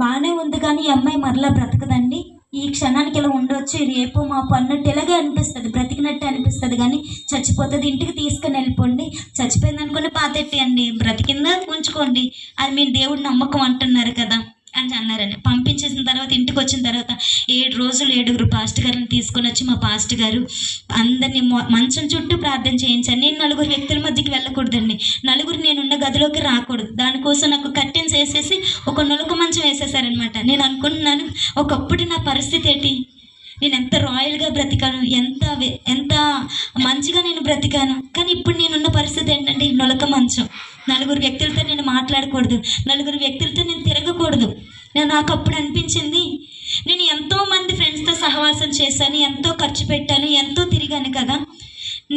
బాగానే ఉంది కానీ ఈ అమ్మాయి మరలా బ్రతకదండి, ఈ క్షణానికి ఇలా ఉండొచ్చు, రేపు మాపు అన్నట్టు ఇలాగే అనిపిస్తుంది, బ్రతికినట్టు అనిపిస్తుంది, కానీ చచ్చిపోతుంది, ఇంటికి తీసుకుని వెళ్ళిపోండి, చచ్చిపోయింది అనుకుని పాతెట్టేయండి, బ్రతికిందా ఉంచుకోండి, అది మీరు దేవుడి నమ్మకం అంటున్నారు కదా అని అన్నారని. పంపించేసిన తర్వాత ఇంటికి వచ్చిన తర్వాత 7 రోజులు 7 పాస్టర్ గారిని తీసుకొని వచ్చి మా పాస్టర్ గారు అందరినీ మంచం చుట్టూ ప్రార్థన చేయించాను. నేను 4 వ్యక్తుల మధ్యకి వెళ్ళకూడదండి, నేనున్న గదిలోకి రాకూడదు. దానికోసం నాకు కర్టెన్స్ వేసేసి ఒక నులక మంచం వేసేసారనమాట. నేను అనుకుంటున్నాను ఒకప్పుడు నా పరిస్థితి ఏంటి, నేను ఎంత రాయల్గా బ్రతికాను, ఎంత మంచిగా నేను బ్రతికాను. కానీ ఇప్పుడు నేనున్న పరిస్థితి ఏంటంటే నులక మంచం. 4 వ్యక్తులతో నేను మాట్లాడకూడదు, 4 వ్యక్తులతో నేను తిరగకూడదు. నాకు అప్పుడు అనిపించింది, నేను ఎంతోమంది ఫ్రెండ్స్తో సహవాసం చేశాను, ఎంతో ఖర్చు పెట్టాను, ఎంతో తిరిగాను కదా,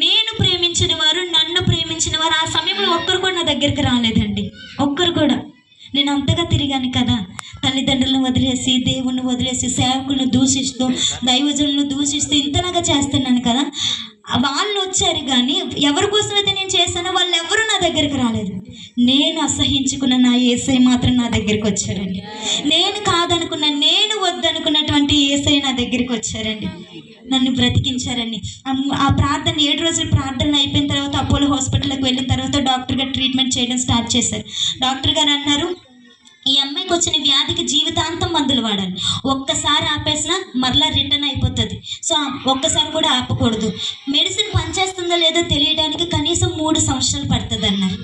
నేను ప్రేమించిన వారు, నన్ను ప్రేమించిన వారు ఆ సమయంలో ఒక్కరు కూడా నా దగ్గరికి రాలేదండి. ఒక్కరు కూడా. నేను అంతగా తిరిగాను కదా, తల్లిదండ్రులను వదిలేసి, దేవుణ్ణి వదిలేసి, సేవకులను దూషిస్తూ, దైవజనులను దూషిస్తూ ఇంతలాగా చేస్తున్నాను కదా. వాళ్ళు వచ్చారు కానీ ఎవరి కోసమైతే నేను చేశానో వాళ్ళు ఎవరు నా దగ్గరికి రాలేదు. నేను అసహించుకున్న నా యేసయ్య మాత్రం నా దగ్గరికి వచ్చారండి. నేను కాదనుకున్న, నేను వద్దనుకున్నటువంటి యేసయ్య నా దగ్గరికి వచ్చారండి, నన్ను బ్రతికించారండి. ఆ ప్రార్థన 7 రోజులు ప్రార్థన అయిపోయిన తర్వాత అపోలో హాస్పిటల్కి వెళ్ళిన తర్వాత డాక్టర్ గారు ట్రీట్మెంట్ చేయడం స్టార్ట్ చేశారు. డాక్టర్ గారు అన్నారు, ఈ అమ్మాయికి వచ్చిన వ్యాధికి జీవితాంతం మందులు వాడాలి, ఒక్కసారి ఆపేసినా మరలా రిటర్న్ అయిపోతుంది, సో ఒక్కసారి కూడా ఆపకూడదు, మెడిసిన్ పనిచేస్తుందో లేదో తెలియడానికి కనీసం 3 సంవత్సరాలు పడుతుంది అన్నారు.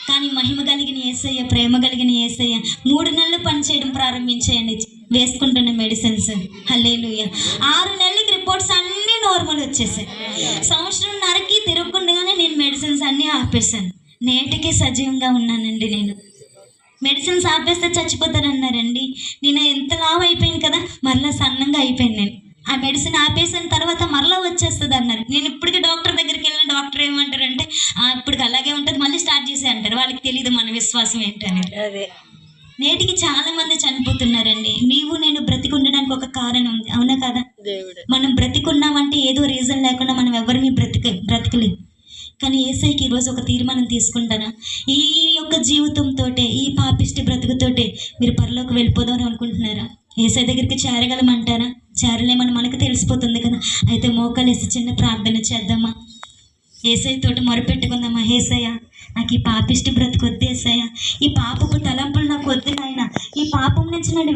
కానీ మహిమ కలిగిన యేసయ్య, ప్రేమ కలిగిన యేసయ్య 3 నెలలు పనిచేయడం ప్రారంభించేయండి వేసుకుంటున్న మెడిసిన్స్. హల్లెలూయా. 6 నెలలకి రిపోర్ట్స్ అన్నీ నార్మల్ వచ్చేసాయి. సంవత్సరంన్నరకి తిరగకుండానే నేను మెడిసిన్స్ అన్నీ ఆపేశాను. నేటికి సజీవంగా ఉన్నానండి. నేను మెడిసిన్స్ ఆపేస్తే చచ్చిపోతారన్నారండి. నేను ఎంత లావు అయిపోయాను కదా, మరలా సన్నంగా అయిపోయాను నేను. ఆ మెడిసిన్ ఆపేసిన తర్వాత మరలా వచ్చేస్తుంది అన్నారు. నేను ఇప్పటికీ డాక్టర్ దగ్గరికి వెళ్ళిన డాక్టర్ ఏమంటారంటే ఇప్పటికి అలాగే ఉంటుంది, మళ్ళీ స్టార్ట్ చేసే అంటారు. వాళ్ళకి తెలియదు మన విశ్వాసం ఏంటని. నేటికి చాలా మంది చనిపోతున్నారండి. నీవు నేను బ్రతికి ఉండడానికి ఒక కారణం ఉంది, అవునా కదా? మనం బ్రతికున్నామంటే ఏదో రీజన్ లేకుండా మనం ఎవరిని బ్రతకలేం. కానీ యేసయ్యకి ఈరోజు ఒక తీర్మానం తీసుకుంటానా, ఈ యొక్క జీవితంతో ఈ పాపిష్టి బ్రతుకుతోటే మీరు పరలోకి వెళ్ళిపోదామని అనుకుంటున్నారా? యేసయ్య దగ్గరికి చేరగలమంటారా? చేరలేమని మనకు తెలిసిపోతుంది కదా. అయితే మోకాలేసి చిన్న ప్రార్థన చేద్దామా? యేసయ్య తోటి మొరపెట్టుకుందామా? యేసయ్య, నాకు ఈ పాపిష్టి బ్రతుకు వద్దు యేసయ్య, ఈ పాపపు తలంపులు నాకు వద్దు నాయన, ఈ పాపం నుంచి నన్ను